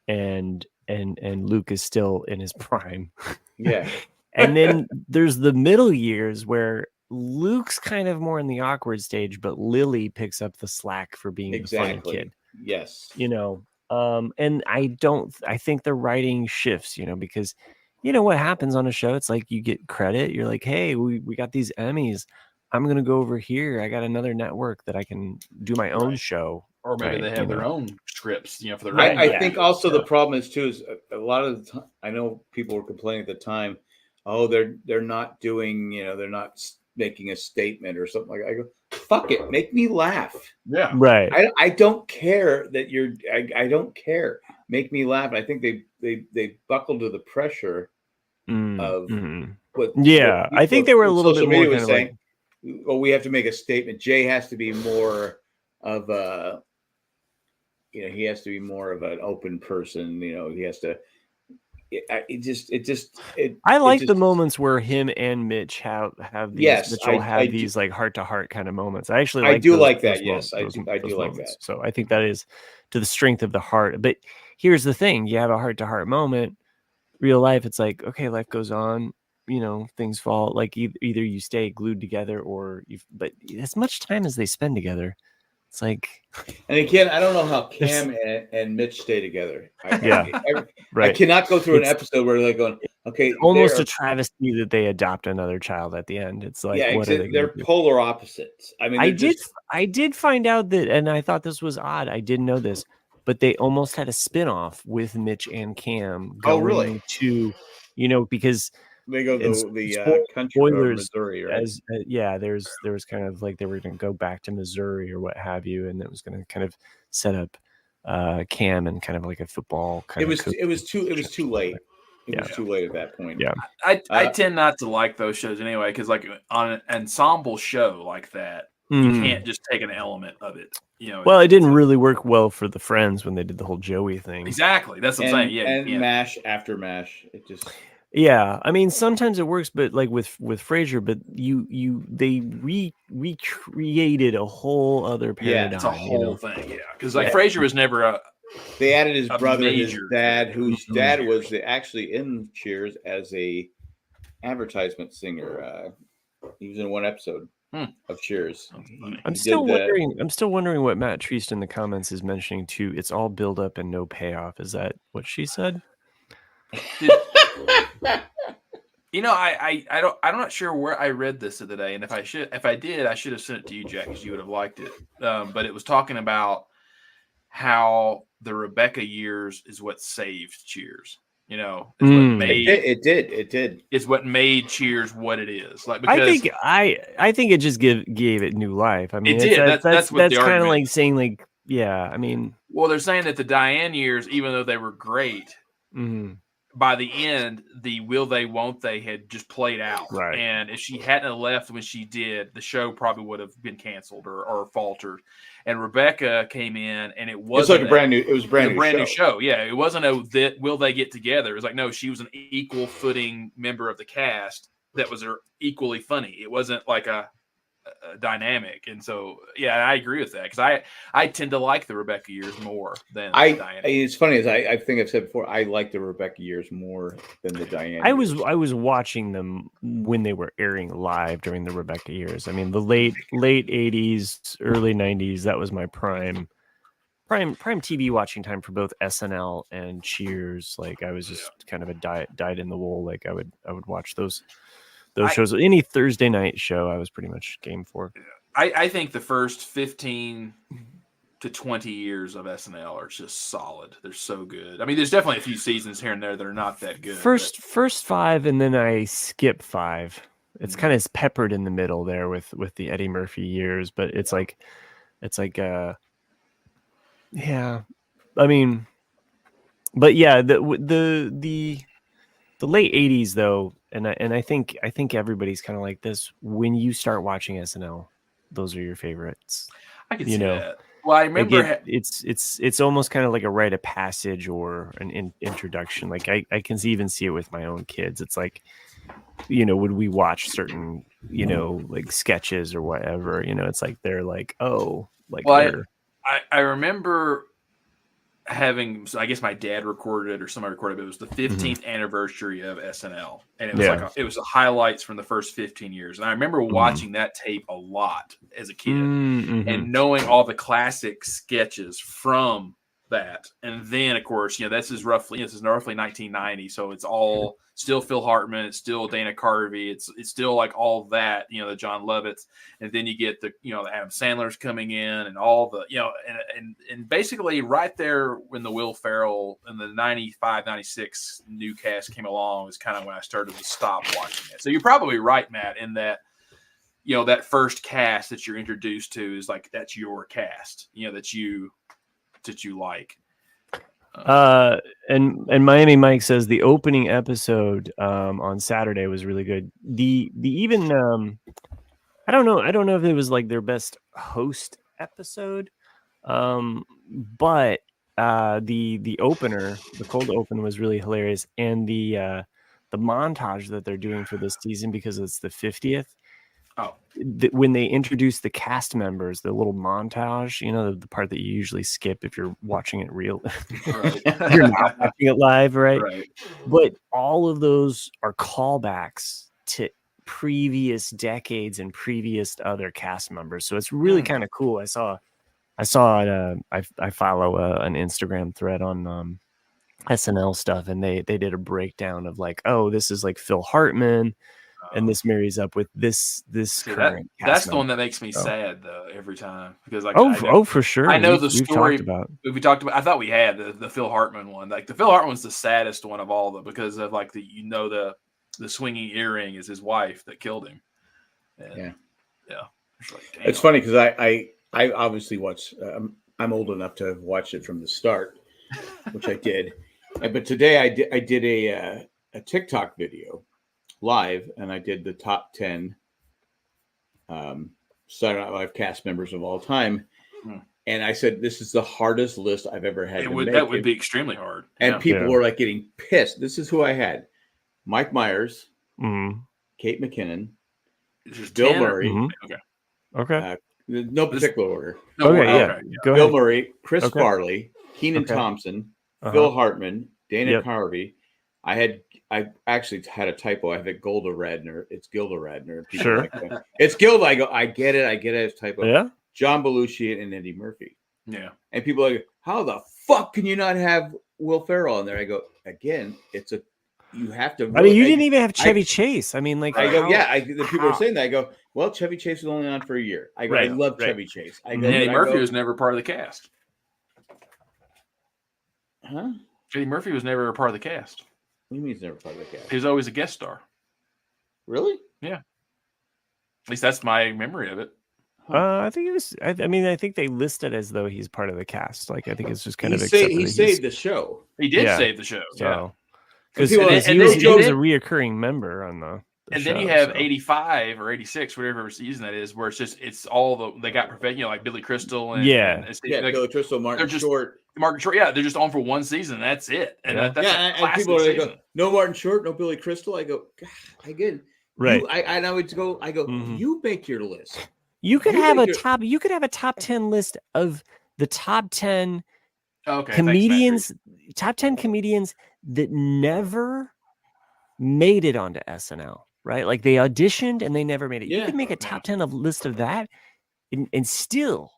and Luke is still in his prime. Yeah. And then there's the middle years where Luke's kind of more in the awkward stage, but Lily picks up the slack for being the funny kid. Yes. And I think the writing shifts, because what happens on a show, it's like you get credit. You're like, hey, we got these Emmys. I'm going to go over here. I got another network that I can do my own show. Or maybe they have their own scripts, for the writing. I think also the problem is a lot of the time, I know people were complaining at the time, oh, they're not doing, they're not making a statement or something like that. I go, fuck it, make me laugh. Yeah. Right. I don't care that I don't care. Make me laugh. I think they buckled to the pressure of what I think they were a little bit more was saying, well, we have to make a statement. Jay has to be more of a he has to be more of an open person. He has to. I like the moments where him and Mitch have these. Yes, Mitchell have these like heart to heart kind of moments. I actually I do like that. Yes, I do like that. So I think that is to the strength of the heart. But here's the thing: you have a heart to heart moment. Real life, it's like, okay, life goes on. Things fall. Like either you stay glued together or but as much time as they spend together, it's like. And again, I don't know how Cam and Mitch stay together. Right. I cannot go through an episode where they're going, okay, almost a travesty that they adopt another child at the end. It's like, what are they're polar opposites. I mean, I did find out that, and I thought this was odd. I didn't know this, but they almost had a spinoff with Mitch and Cam. Really? To, because they go the country of Missouri, right? There was kind of like they were going to go back to Missouri or what have you, and it was going to kind of set up Cam and kind of like a football kind it was too late. It was too late at that point. Yeah, I tend not to like those shows anyway, because like on an ensemble show like that, you can't just take an element of it. Well, it didn't really work well for the Friends when they did the whole Joey thing. Exactly, that's what I'm saying. Yeah, and MASH after MASH, it just. Yeah, I mean sometimes it works, but like with Frasier, but they recreated a whole other paradigm. Yeah, it's a whole thing. Yeah, because like Frasier was never They added his brother, his dad, whose dad was actually in Cheers as a advertisement singer. He was in one episode of Cheers. I'm still wondering what Matt Treast in the comments is mentioning too. It's all build up and no payoff. Is that what she said? I'm not sure where I read this the other day, and if I did, I should have sent it to you, Jack, because you would have liked it. But it was talking about how the Rebecca years is what saved Cheers. It did. It's what made Cheers what it is. Like, because I think it just gave it new life. I mean, it did. That's kind of like saying like, yeah. I mean, well, they're saying that the Diane years, even though they were great. By the end, the will they, won't they had just played out. Right. And if she hadn't left when she did, the show probably would have been canceled or faltered. And Rebecca came in, and it was like a brand new show. Yeah, it wasn't will they get together. It was like, no, she was an equal footing member of the cast that was equally funny. It wasn't like a dynamic. And so, yeah, I agree with that, because I tend to like the Rebecca years more than Diane. It's funny, as I think I've said before, I like the Rebecca years more than the Diane years. I was watching them when they were airing live during the Rebecca years. I mean, the late 80s, early 90s, that was my prime TV watching time for both SNL and Cheers. Like I was just kind of a dyed in the wool. Like I would watch those shows. Any Thursday night show I was pretty much game for. I think the first 15 to 20 years of SNL are just solid. They're so good. I mean, there's definitely a few seasons here and there that are not that good. First 5, and then I skip 5. It's kind of peppered in the middle there with the Eddie Murphy years, but it's like yeah. I mean, but yeah, the late 80s though, and I think everybody's kind of like this. When you start watching SNL, those are your favorites. I can see that. Well, I remember it's almost kind of like a rite of passage or an introduction. Like I can even see it with my own kids. It's like, would we watch certain, like sketches or whatever, it's like, they're like, oh, like, well, I remember having, so I guess my dad recorded it or somebody recorded it. It was the 15th anniversary of SNL. And it was it was the highlights from the first 15 years. And I remember watching that tape a lot as a kid and knowing all the classic sketches from that. And then, of course, this is roughly 1990. So it's all still Phil Hartman. It's still Dana Carvey. It's still like all that, the John Lovitz. And then you get the Adam Sandler's coming in and all the, and basically right there when the Will Ferrell and the 95, 96 new cast came along was kind of when I started to stop watching it. So you're probably right, Matt, in that, that first cast that you're introduced to is like, that's your cast, that you like. And Miami Mike says the opening episode on Saturday was really good. The even I don't know if it was like their best host episode, but the opener, the cold open, was really hilarious, and the montage that they're doing for this season because it's the 50th. Oh, when they introduce the cast members, the little montage, the part that you usually skip if you're watching it real, you're not watching it live, right? But all of those are callbacks to previous decades and previous other cast members. So it's really kind of cool. I saw it. I follow an Instagram thread on SNL stuff, and they did a breakdown of like, oh, this is like Phil Hartman. And this marries up with this current. That's the one that makes me sad though every time because like for sure. I know the story we talked about. I thought we had the Phil Hartman one. Like the Phil Hartman one's the saddest one of all of them because of like the swinging earring is his wife that killed him. And, it's funny because I obviously watched. I'm old enough to have watched it from the start, which I did. But today I did a TikTok video live, and I did the top 10 Saturday Night Live cast members of all time. And I said, this is the hardest list I've ever had to make. That would be extremely hard. And people were like getting pissed. This is who I had. Mike Myers, Kate McKinnon, Bill Murray. Okay. No particular order. Bill Murray, Chris Farley, Kenan Thompson, Phil Hartman, Dana Carvey. I actually had a typo. I have it Golda Radner. It's Gilda Radner. Sure. Like it's Gilda. I go, I get it. It's typo. Yeah. John Belushi and Eddie Murphy. Yeah. And people are like, how the fuck can you not have Will Ferrell in there? I go, again, you have to. I mean, you didn't even have Chevy Chase. I mean, like, I go, the people are saying that. I go, well, Chevy Chase was only on for a year. I go, I love Chevy Chase. I go, Eddie Murphy was never part of the cast. Huh? Eddie Murphy was never a part of the cast. What do you mean he's never part of the cast? He was always a guest star. Really? Yeah. At least that's my memory of it. I think it was. I think they list it as though he's part of the cast. Like, I think it's just kind of. He saved the show. He did save the show. So, because he was a reoccurring member on the. And then you have 85 or 86, whatever season that is, where it's all they got professional, like Billy Crystal and Billy Crystal, Martin Short. They're just on for one season. And that's it. And that's and people are go, no Martin Short, no Billy Crystal. I go, God, again, right? I would go. I go, you make your list. You could have a top 10 list of the top 10 comedians, top 10 comedians that never made it onto SNL. Right, like they auditioned and they never made it. You could make a top 10 list of that, and still,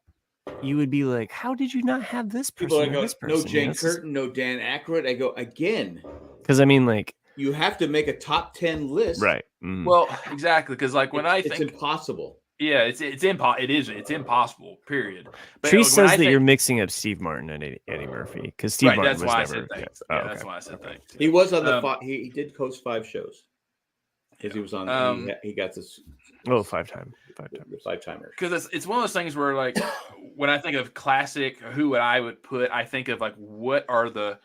you would be like, "How did you not have this person?" This person? No Jane Curtin, no Dan Aykroyd. I go again because I mean, like, you have to make a top 10 list, right? Well, exactly, because like when I think it's impossible. Yeah, it's impossible. Period. But Tree says that you're mixing up Steve Martin and Eddie Murphy because Steve Martin was never. That's why I said thanks. He was on the. He did host 5 shows. Because he was on, he got this. 5-timer. Because it's one of those things where, like, when I think of classic, who I would put, I think of like what are the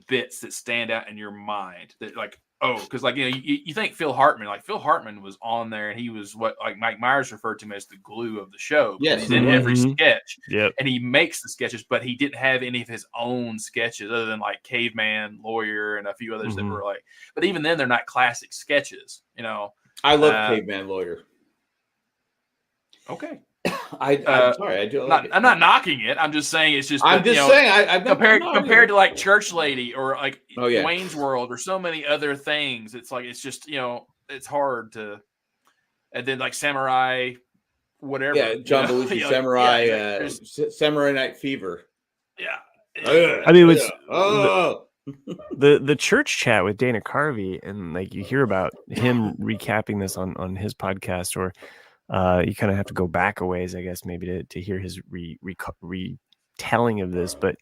bits that stand out in your mind that like because like you think Phil Hartman, like Phil Hartman was on there, and he was what like Mike Myers referred to him as the glue of the show. Yes, he's in every sketch. Yep. And he makes the sketches, but he didn't have any of his own sketches other than like Caveman, Lawyer, and a few others that were like. But even then, they're not classic sketches. I love Caveman, Lawyer. Okay. I'm sorry, I do. I'm not knocking it. I'm just saying it's just. I'm just saying. I compared to like Church Lady or like yeah. Wayne's World or so many other things, it's like it's just it's hard to. And then like Samurai, whatever. Yeah, John Belushi, Samurai, Samurai Night Fever. Yeah. I mean, it's the church chat with Dana Carvey, and like you hear about him recapping this on his podcast, or you kind of have to go back a ways, I guess, maybe to hear his retelling of this. But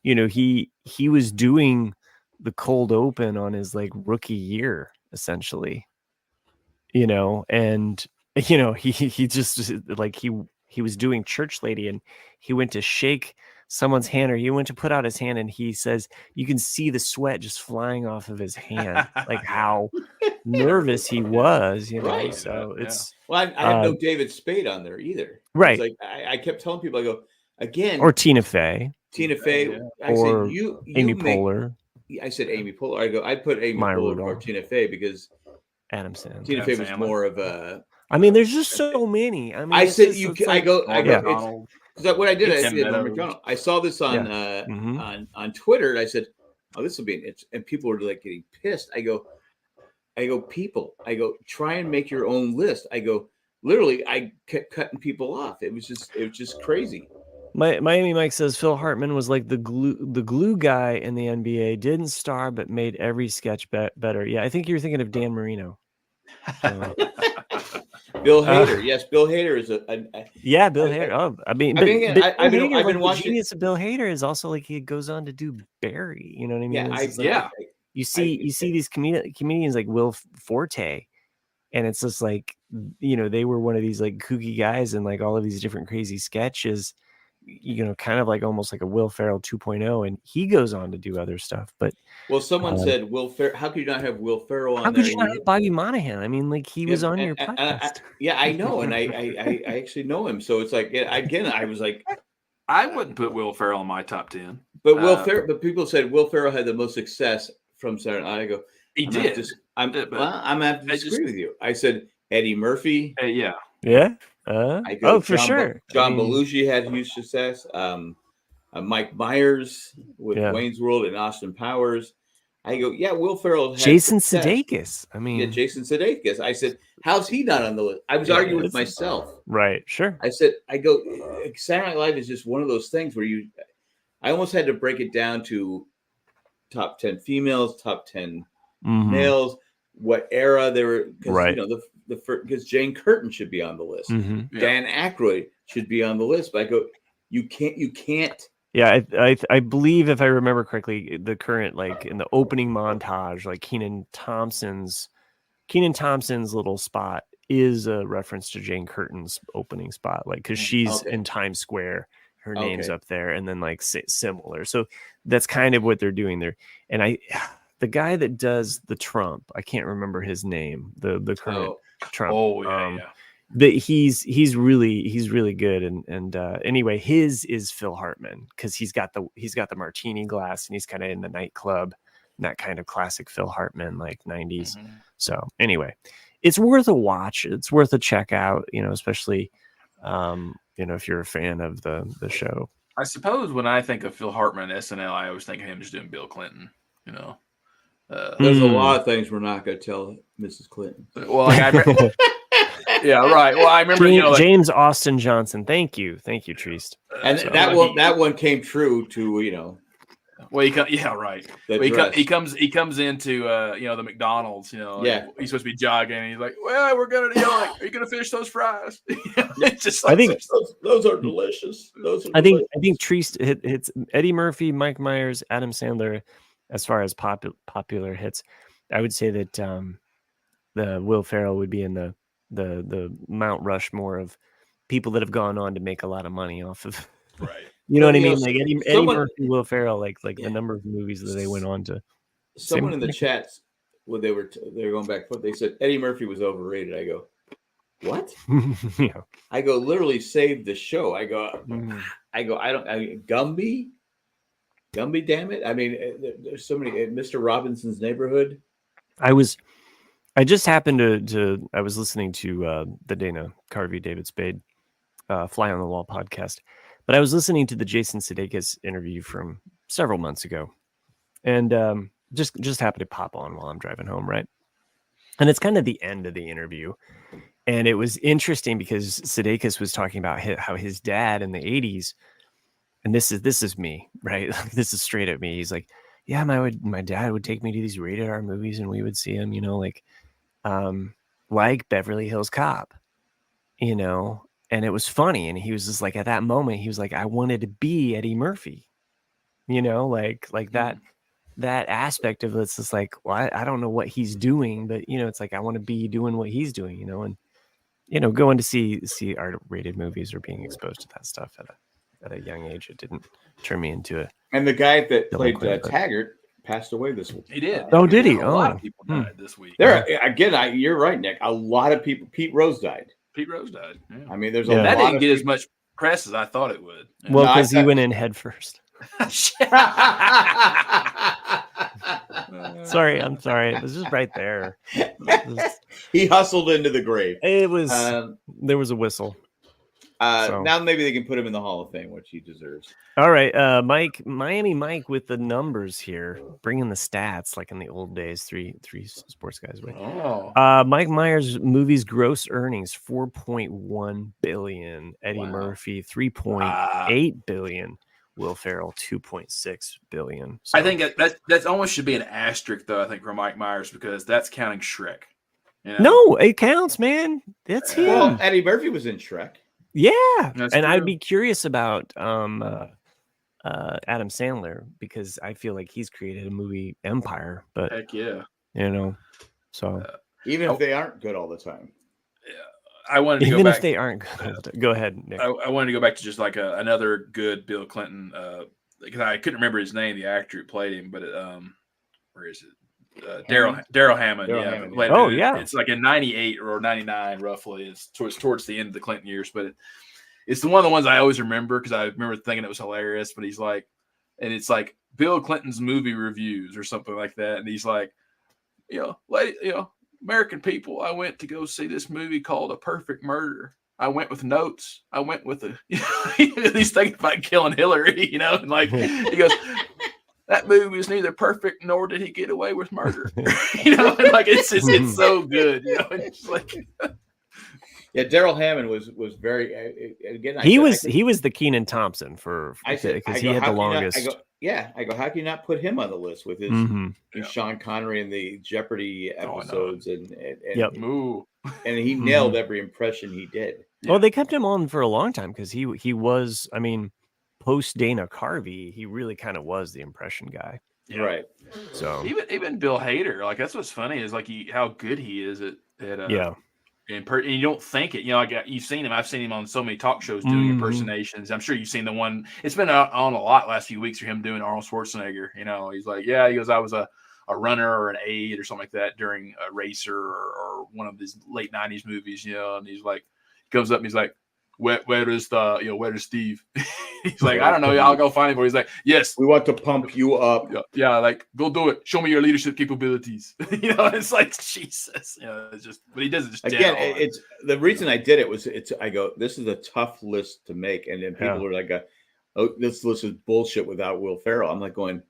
he was doing the cold open on his like rookie year, essentially. And he just like he was doing Church Lady, and he went to shake someone's hand, or he went to put out his hand, and he says you can see the sweat just flying off of his hand, like how nervous he was, Right. So it's I have no David Spade on there either. Right. Like I kept telling people, I go again, or Tina Fey. I or said you Amy Poehler. I said Amy Poehler. I go, I'd put Amy Maya Poehler Rudolph. or Tina Fey because Adam Sandler. Tina Fey was more of a. I mean, there's just so many. I mean, I said you. I go. Because what I did, I said, McDonald. I saw this on on Twitter, and I said, "Oh, this will be." And people were like getting pissed. I go, people. I go, try and make your own list. I go, literally, I kept cutting people off. It was just crazy. Miami Mike says Phil Hartman was like the glue guy in the NBA. Didn't star, but made every sketch better. Yeah, I think you're thinking of Dan Marino. Bill Hader, yes, Bill Hader is Bill Hader. Oh, I've been watching. The genius of Bill Hader is also like he goes on to do Barry. You know what I mean? You see these comedians like Will Forte, and it's just like they were one of these like kooky guys and like all of these different crazy sketches. Kind of like almost like a Will Ferrell 2.0, and he goes on to do other stuff. But someone said Will Ferrell. How could you not have Will Ferrell on there? How could you not have Bobby Monahan? I mean, like he was on your podcast. I know, and I actually know him. So it's like again, I was like, I wouldn't put Will Ferrell in my top 10. But but people said Will Ferrell had the most success from Saturday Night. I go, he did. I'm gonna have to disagree with you. I said Eddie Murphy. Yeah. For sure. John Belushi had huge success. Mike Myers with Wayne's World and Austin Powers. I go, Will Ferrell. Jason Sudeikis. I mean, Jason Sudeikis. I said, how's he not on the list? I was arguing with myself. Right. Sure. I go, Saturday Night Live is just one of those things where I almost had to break it down to top 10 females, top 10 males, what era they were. Right. Because Jane Curtin should be on the list. Dan Aykroyd should be on the list. But I go, you can't. Yeah, I believe if I remember correctly, the current like in the opening montage, like Kenan Thompson's little spot is a reference to Jane Curtin's opening spot, like because she's in Times Square, her name's up there, and then like similar. So that's kind of what they're doing there. And the guy that does the Trump, I can't remember his name. The current Trump. He's really good. And anyway, his is Phil Hartman because he's got the martini glass and he's kind of in the nightclub, that kind of classic Phil Hartman like 90s. So anyway, it's worth a watch. It's worth a check out. Especially if you're a fan of the show. I suppose when I think of Phil Hartman SNL, I always think of him just doing Bill Clinton. There's a lot of things we're not going to tell Mrs. Clinton. Well, yeah, right. Well, I remember James Austin Johnson. Thank you, Treast. And that one came true to Well, right. He comes into the McDonald's. He's supposed to be jogging. And he's like, "Well, we're gonna are you gonna finish those fries?" It's just like, I think those are delicious. I think Treast hits Eddie Murphy, Mike Myers, Adam Sandler. As far as popular hits, I would say that the Will Ferrell would be in the Mount Rushmore of people that have gone on to make a lot of money off of. Right. You know what I mean? Like Eddie Murphy, Will Ferrell, like the number of movies that they went on to. Someone in the chat when they were going back, they said Eddie Murphy was overrated. I go, what? Yeah. I go, literally saved the show. I go, Gumby, damn it. I mean, there's so many. Mr. Robinson's Neighborhood. I just happened to I was listening to the Dana Carvey, David Spade, Fly on the Wall podcast, but I was listening to the Jason Sudeikis interview from several months ago, and just happened to pop on while I'm driving home, right? And it's kind of the end of the interview, and it was interesting because Sudeikis was talking about how his dad in the 80s, and this is me, right? This is straight at me. He's like, yeah, my dad would take me to these rated R movies, and we would see them, like Beverly Hills Cop, and it was funny. And he was just like, at that moment, he was like, I wanted to be Eddie Murphy, like that aspect of it's just like, well, I don't know what he's doing, but it's like, I want to be doing what he's doing, and going to see R-rated movies or being exposed to that stuff at a young age, it didn't turn me into a. And the guy that played Taggart passed away this week. He did. Did he? A lot of people died this week. You're right, Nick. A lot of people. Pete Rose died. Yeah. I mean, there's a lot. That didn't get as much press as I thought it would. Yeah. Well, because he went in head first. Sorry, I'm sorry. It was just right there. He hustled into the grave. It was. There was a whistle. Now maybe they can put him in the Hall of Fame, which he deserves. All right, Miami Mike with the numbers here, bringing the stats like in the old days. Three sports guys. Right? Oh. Mike Myers movies gross earnings $4.1 billion. Eddie Murphy $3.8 billion. Will Ferrell $2.6 billion. So. I think that almost should be an asterisk, though. I think for Mike Myers, because that's counting Shrek. No, it counts, man. That's him. Well, Eddie Murphy was in Shrek. Yeah, that's and true. I'd be curious about Adam Sandler, because I feel like he's created a movie empire. But heck yeah, so even if they aren't good all the time. Yeah, I wanted to even go back. If they aren't good, go ahead, Nick. I wanted to go back to just like another good Bill Clinton, because I couldn't remember his name, the actor who played him, but where is it? Daryl Hammond. Yeah. It's like in 98 or 99, roughly. It's towards the end of the Clinton years, but it's one of the ones I always remember because I remember thinking it was hilarious. But he's like, and it's like Bill Clinton's movie reviews or something like that, and he's like, American people, I went to go see this movie called A Perfect Murder. I went with notes. I went with he's thinking about killing Hillary, and like he goes. That movie is neither perfect nor did he get away with murder. Like it's so good. It's like Daryl Hammond was very again. He was the Kenan Thompson because he had the longest. I go. How can you not put him on the list with his Sean Connery and the Jeopardy episodes and he nailed every impression he did. Well, they kept him on for a long time because he was. I mean. Post Dana Carvey, he really kind of was the impression guy, right? So even Bill Hader, like that's what's funny is like how good he is at and you don't think it, like you've seen him. I've seen him on so many talk shows doing impersonations. I'm sure you've seen the one. It's been on a lot last few weeks for him doing Arnold Schwarzenegger. He's like, he goes, I was a runner or an aide or something like that during a Racer or one of his late 90s movies, and he's like, comes up and he's like, where is Steve? He's like, I don't know. I'll go find him. But he's like, yes, we want to pump you up. Yeah, like go do it. Show me your leadership capabilities. It's like Jesus. It's just, but he does it just again. It's the reason I did it was I go, this is a tough list to make, and then people are like, oh, this list is bullshit without Will Ferrell. I'm like going,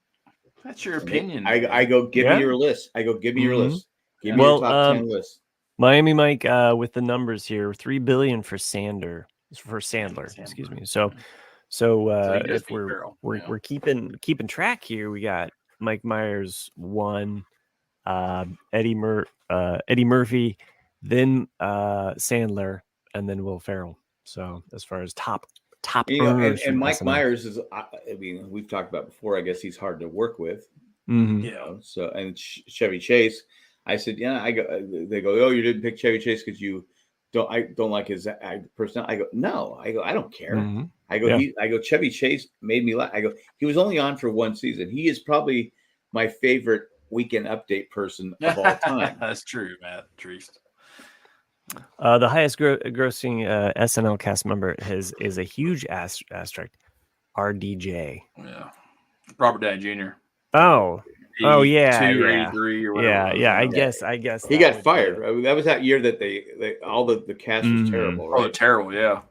that's your opinion. I go, give me your list. I go, give me your list. Give me your top 10 list. Miami Mike with the numbers here, $3 billion for Sandler. Excuse me. So if we're keeping track here, we got Mike Myers 1, Eddie Murphy, then Sandler, and then Will Ferrell. So as far as top earners, and Mike Myers is, I mean, we've talked about before. I guess he's hard to work with. So and Chevy Chase. I said, I go. They go, oh, you didn't pick Chevy Chase because you don't like his personality. I go, no. I go, I don't care. I go, Chevy Chase made me laugh. I go, he was only on for one season. He is probably my favorite weekend update person of all time. That's true, Matt Treist. The highest grossing SNL cast member is a huge asterisk. RDJ. Yeah. Robert Downey Jr. Oh, 82 or 83 or whatever. Yeah. I guess he got fired. That was that year that they all the cast was terrible. Right? Oh, terrible. Yeah.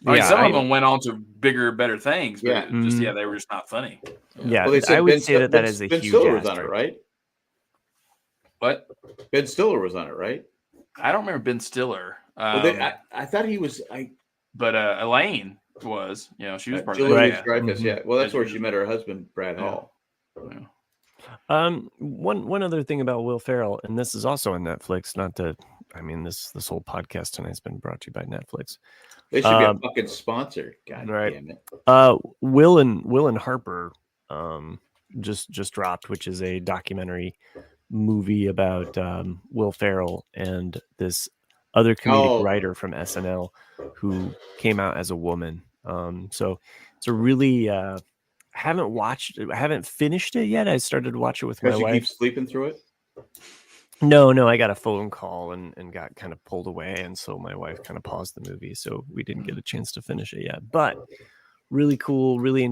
I mean, some of them went on to bigger, better things, but they were just not funny. Yeah, well, I would say that is a Ben huge Stiller was on it, right? What? Ben Stiller was on it, right? I don't remember Ben Stiller. I thought he was. But Elaine was. She was part of it. Right. Yeah. Well, that's where she met her husband, Brad Hall. Yeah. One other thing about Will Ferrell, and this is also on Netflix. This whole podcast tonight has been brought to you by Netflix. They should be a fucking sponsor. God damn it. Will and Harper just dropped, which is a documentary movie about Will Ferrell and this other comedic writer from SNL who came out as a woman. So it's a really I haven't finished it yet. I started to watch it with my wife. You keep sleeping through it? No, I got a phone call and got kind of pulled away, and so my wife kind of paused the movie, so we didn't get a chance to finish it yet. But really cool, really,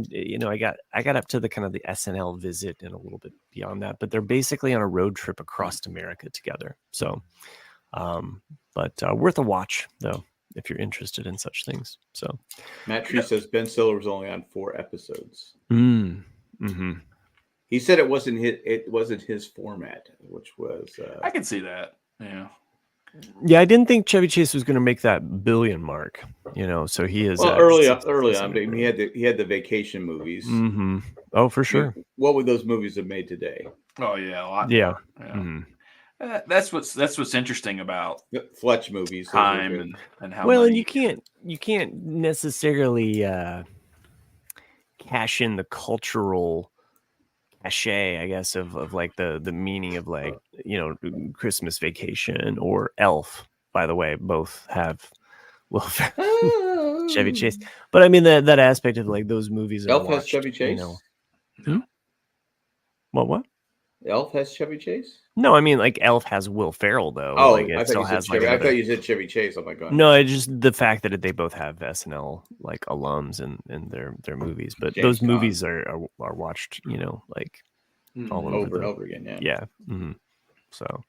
I got up to the kind of the SNL visit and a little bit beyond that, but they're basically on a road trip across America together. So, but worth a watch though if you're interested in such things. So, Matt Tree says Ben Stiller was only on 4 episodes. Mm-hmm. He said it wasn't his format, which was. I can see that. Yeah. Yeah, I didn't think Chevy Chase was going to make that billion mark. So he is. Well, early on, he had the vacation movies. Mm-hmm. Oh, for sure. What would those movies have made today? Oh yeah, a lot. Yeah. Mm-hmm. That's what's interesting about Fletch movies. Time and how. Well, and you can't necessarily cash in the cultural cachet, I guess, of like the meaning of like Christmas Vacation or Elf. By the way, both have Chevy Chase, but I mean that aspect of like those movies. Elf has Chevy Chase. What? Elf has Chevy Chase? No, I mean like Elf has Will Ferrell though. Oh, like it still has like. I thought you said Chevy Chase. Oh my god. No, it's just the fact that they both have SNL like alums in their movies, but James those movies are watched, like all over and over again. Yeah. Yeah. Mm-hmm. So,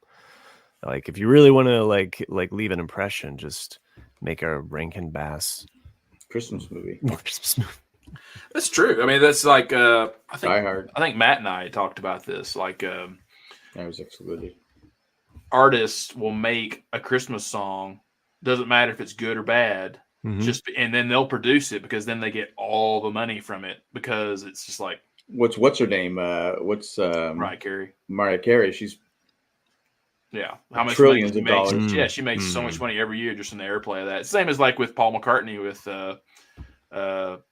like, if you really want to like leave an impression, just make a Rankin Bass Christmas movie. That's true. I mean, that's like I Die Hard. think Matt and I talked about this. Like, I was excluded. Artists will make a Christmas song. Doesn't matter if it's good or bad. Mm-hmm. And then they'll produce it because then they get all the money from it because it's just like what's her name? Mariah Carey. Mariah Carey. She's how much trillions of dollars. Mm-hmm. Yeah, she makes so much money every year just in the airplay of that. Same as like with Paul McCartney with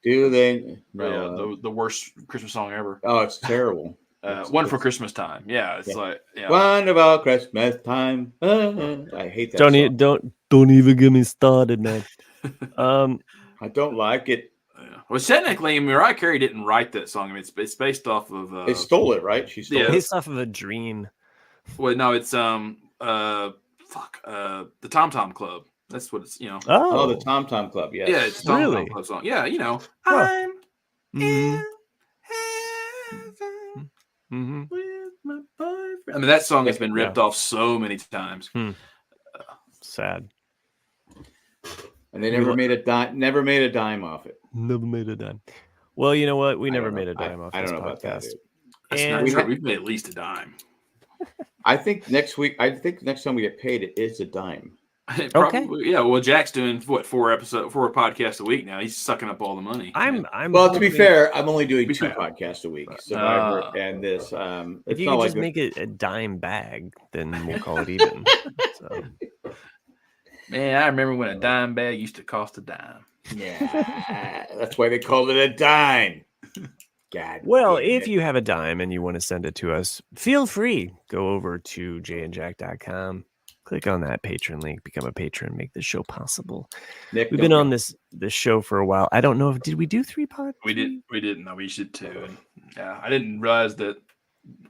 do they? No, the worst Christmas song ever. Oh, it's terrible. Wonderful Christmas Time. Yeah, it's like Wonderful Christmas Time. I hate that. Don't even get me started, man. I don't like it. Well, technically, Mariah Carey didn't write that song. I mean, it's based off of. They stole it, right? She stole it. Based off of a dream. Well, no, it's the Tom Tom Club. That's what it's, Oh, the Tom Tom Club, yes. Yeah, it's Tom Tom Club song. Yeah, I'm in heaven with my boyfriend. I mean, that song has been ripped off so many times. Sad. And they never made a dime. Never made a dime off it. Never made a dime. Well, you know what? We never made a dime off this podcast. I don't know about that. And we've made at least a dime. I think next time we get paid, it is a dime. Probably, okay. Yeah. Well, Jack's doing 4 podcasts a week now. He's sucking up all the money. Well, to be fair, I'm only doing 2 podcasts a week. Survivor and this. If you could just make it a dime bag, then we'll call it even. So. Man, I remember when a dime bag used to cost a dime. Yeah, that's why they called it a dime. God. Well, if you have a dime and you want to send it to us, feel free. Go over to jayandjack.com. Click on that Patron link, become a patron, make this show possible. Nick, we've been on this show for a while. I don't know did we do 3 pods? We didn't. No, we should 2. And I didn't realize that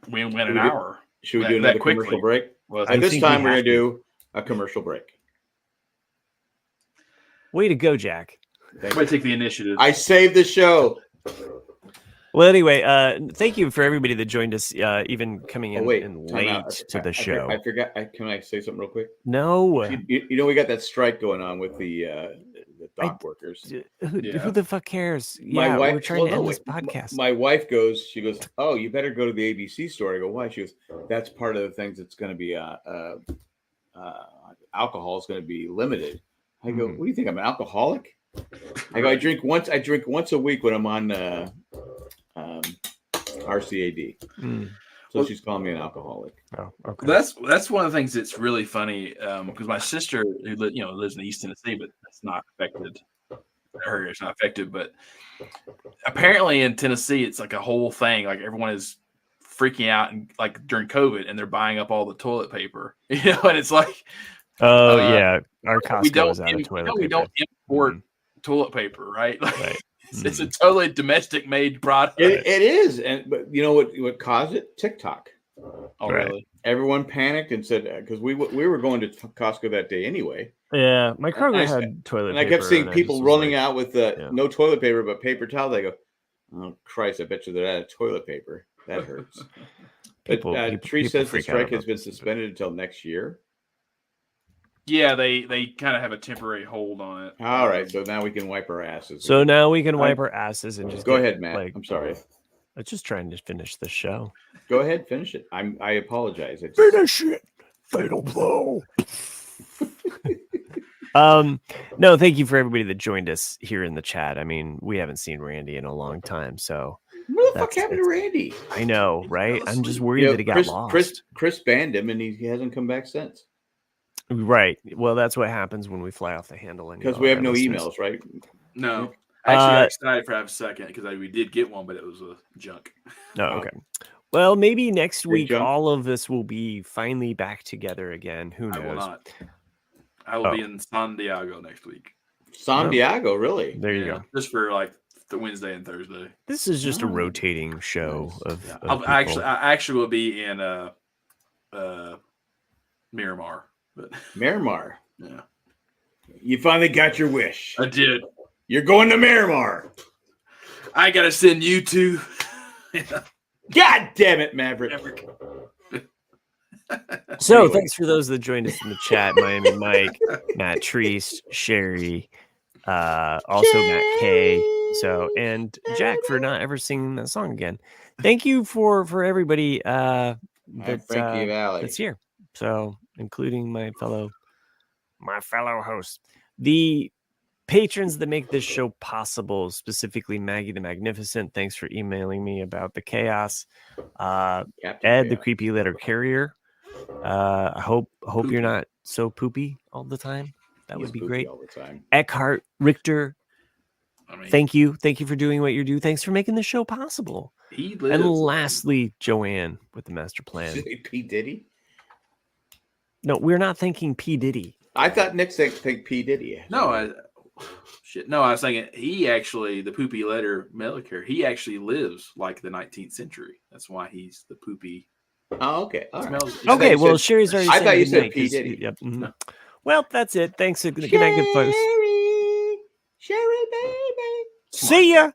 win an hour. Should we do another commercial break? Well, at this time, we're going to do a commercial break. Way to go, Jack. I take the initiative. I saved the show. Well, anyway, thank you for everybody that joined us, even coming in late to the show. I forgot. Can I say something real quick? No. You know, we got that strike going on with the dock workers. Who the fuck cares? We're trying to end this podcast. My wife she goes, oh, you better go to the ABC store. I go, why? She goes, that's part of the things that's going to be alcohol is going to be limited. I go, what do you think? I'm an alcoholic? I go, I drink once a week when I'm on RCAD. So she's calling me an alcoholic. Oh, okay. That's one of the things that's really funny because my sister, who lives in East Tennessee, but that's not affected. Her it's not affected, but apparently in Tennessee, it's like a whole thing. Like everyone is freaking out and like during COVID, and they're buying up all the toilet paper. And it's like, our Costco is out of toilet paper. We don't import toilet paper, right? Like, it's a totally domestic made product. It is, but you know what caused it? TikTok. Oh, really? Everyone panicked and said because we were going to Costco that day anyway. Yeah, my Kroger had toilet paper. And I kept seeing people running out with no toilet paper but paper towels. I go, oh Christ! I bet you they're out of toilet paper. That hurts. Tree says the strike has been suspended until next year. Yeah, they kind of have a temporary hold on it. All right, so now we can wipe our asses. So now we can wipe our asses and just go ahead, Matt. I'm sorry. I'm just trying to finish the show. Go ahead, finish it. I apologize. Finish it. Fatal blow. No, thank you for everybody that joined us here in the chat. I mean, we haven't seen Randy in a long time, so. What the fuck happened to Randy? I know, right? I'm just worried that he got lost. Chris banned him, and he hasn't come back since. Right. Well, that's what happens when we fly off the handle. Because we have no emails, right? No. Actually, I'm excited for a second because we did get one, but it was a junk. Oh, okay. Well, maybe next week all of this will be finally back together again. Who knows? I will not. I will be in San Diego next week. San Diego, really? There you go. Just for like the Wednesday and Thursday. This is just a rotating show of I actually will be in Miramar. But Miramar. Yeah. You finally got your wish. I did. You're going to Miramar. I gotta send you to. God damn it, Maverick. So thanks for those that joined us in the chat. Miami Mike, Matt Treese, Sherry, also Sherry. Matt K. So and Jack for not ever singing that song again. Thank you for everybody that's here. So including my fellow host. The patrons that make this show possible, specifically Maggie the Magnificent. Thanks for emailing me about the Kaos. Ed, the creepy letter carrier. I hope you're not so poopy all the time. That would be great. All the time. Eckhart, Richter. Thank you for doing what you do. Thanks for making the show possible. And lastly, Joanne with the master plan. P. Diddy? No, we're not thinking P. Diddy. I thought Nick said think P. Diddy. No, I was thinking he actually, the poopy letter Melchior, he actually lives like the 19th century. That's why he's the poopy. Oh, okay. All right. Okay, well, Sherry's already I thought you said P. Diddy. Yep. Mm-hmm. No. Well, that's it. Thanks. Good night, good folks. Sherry, baby. See ya.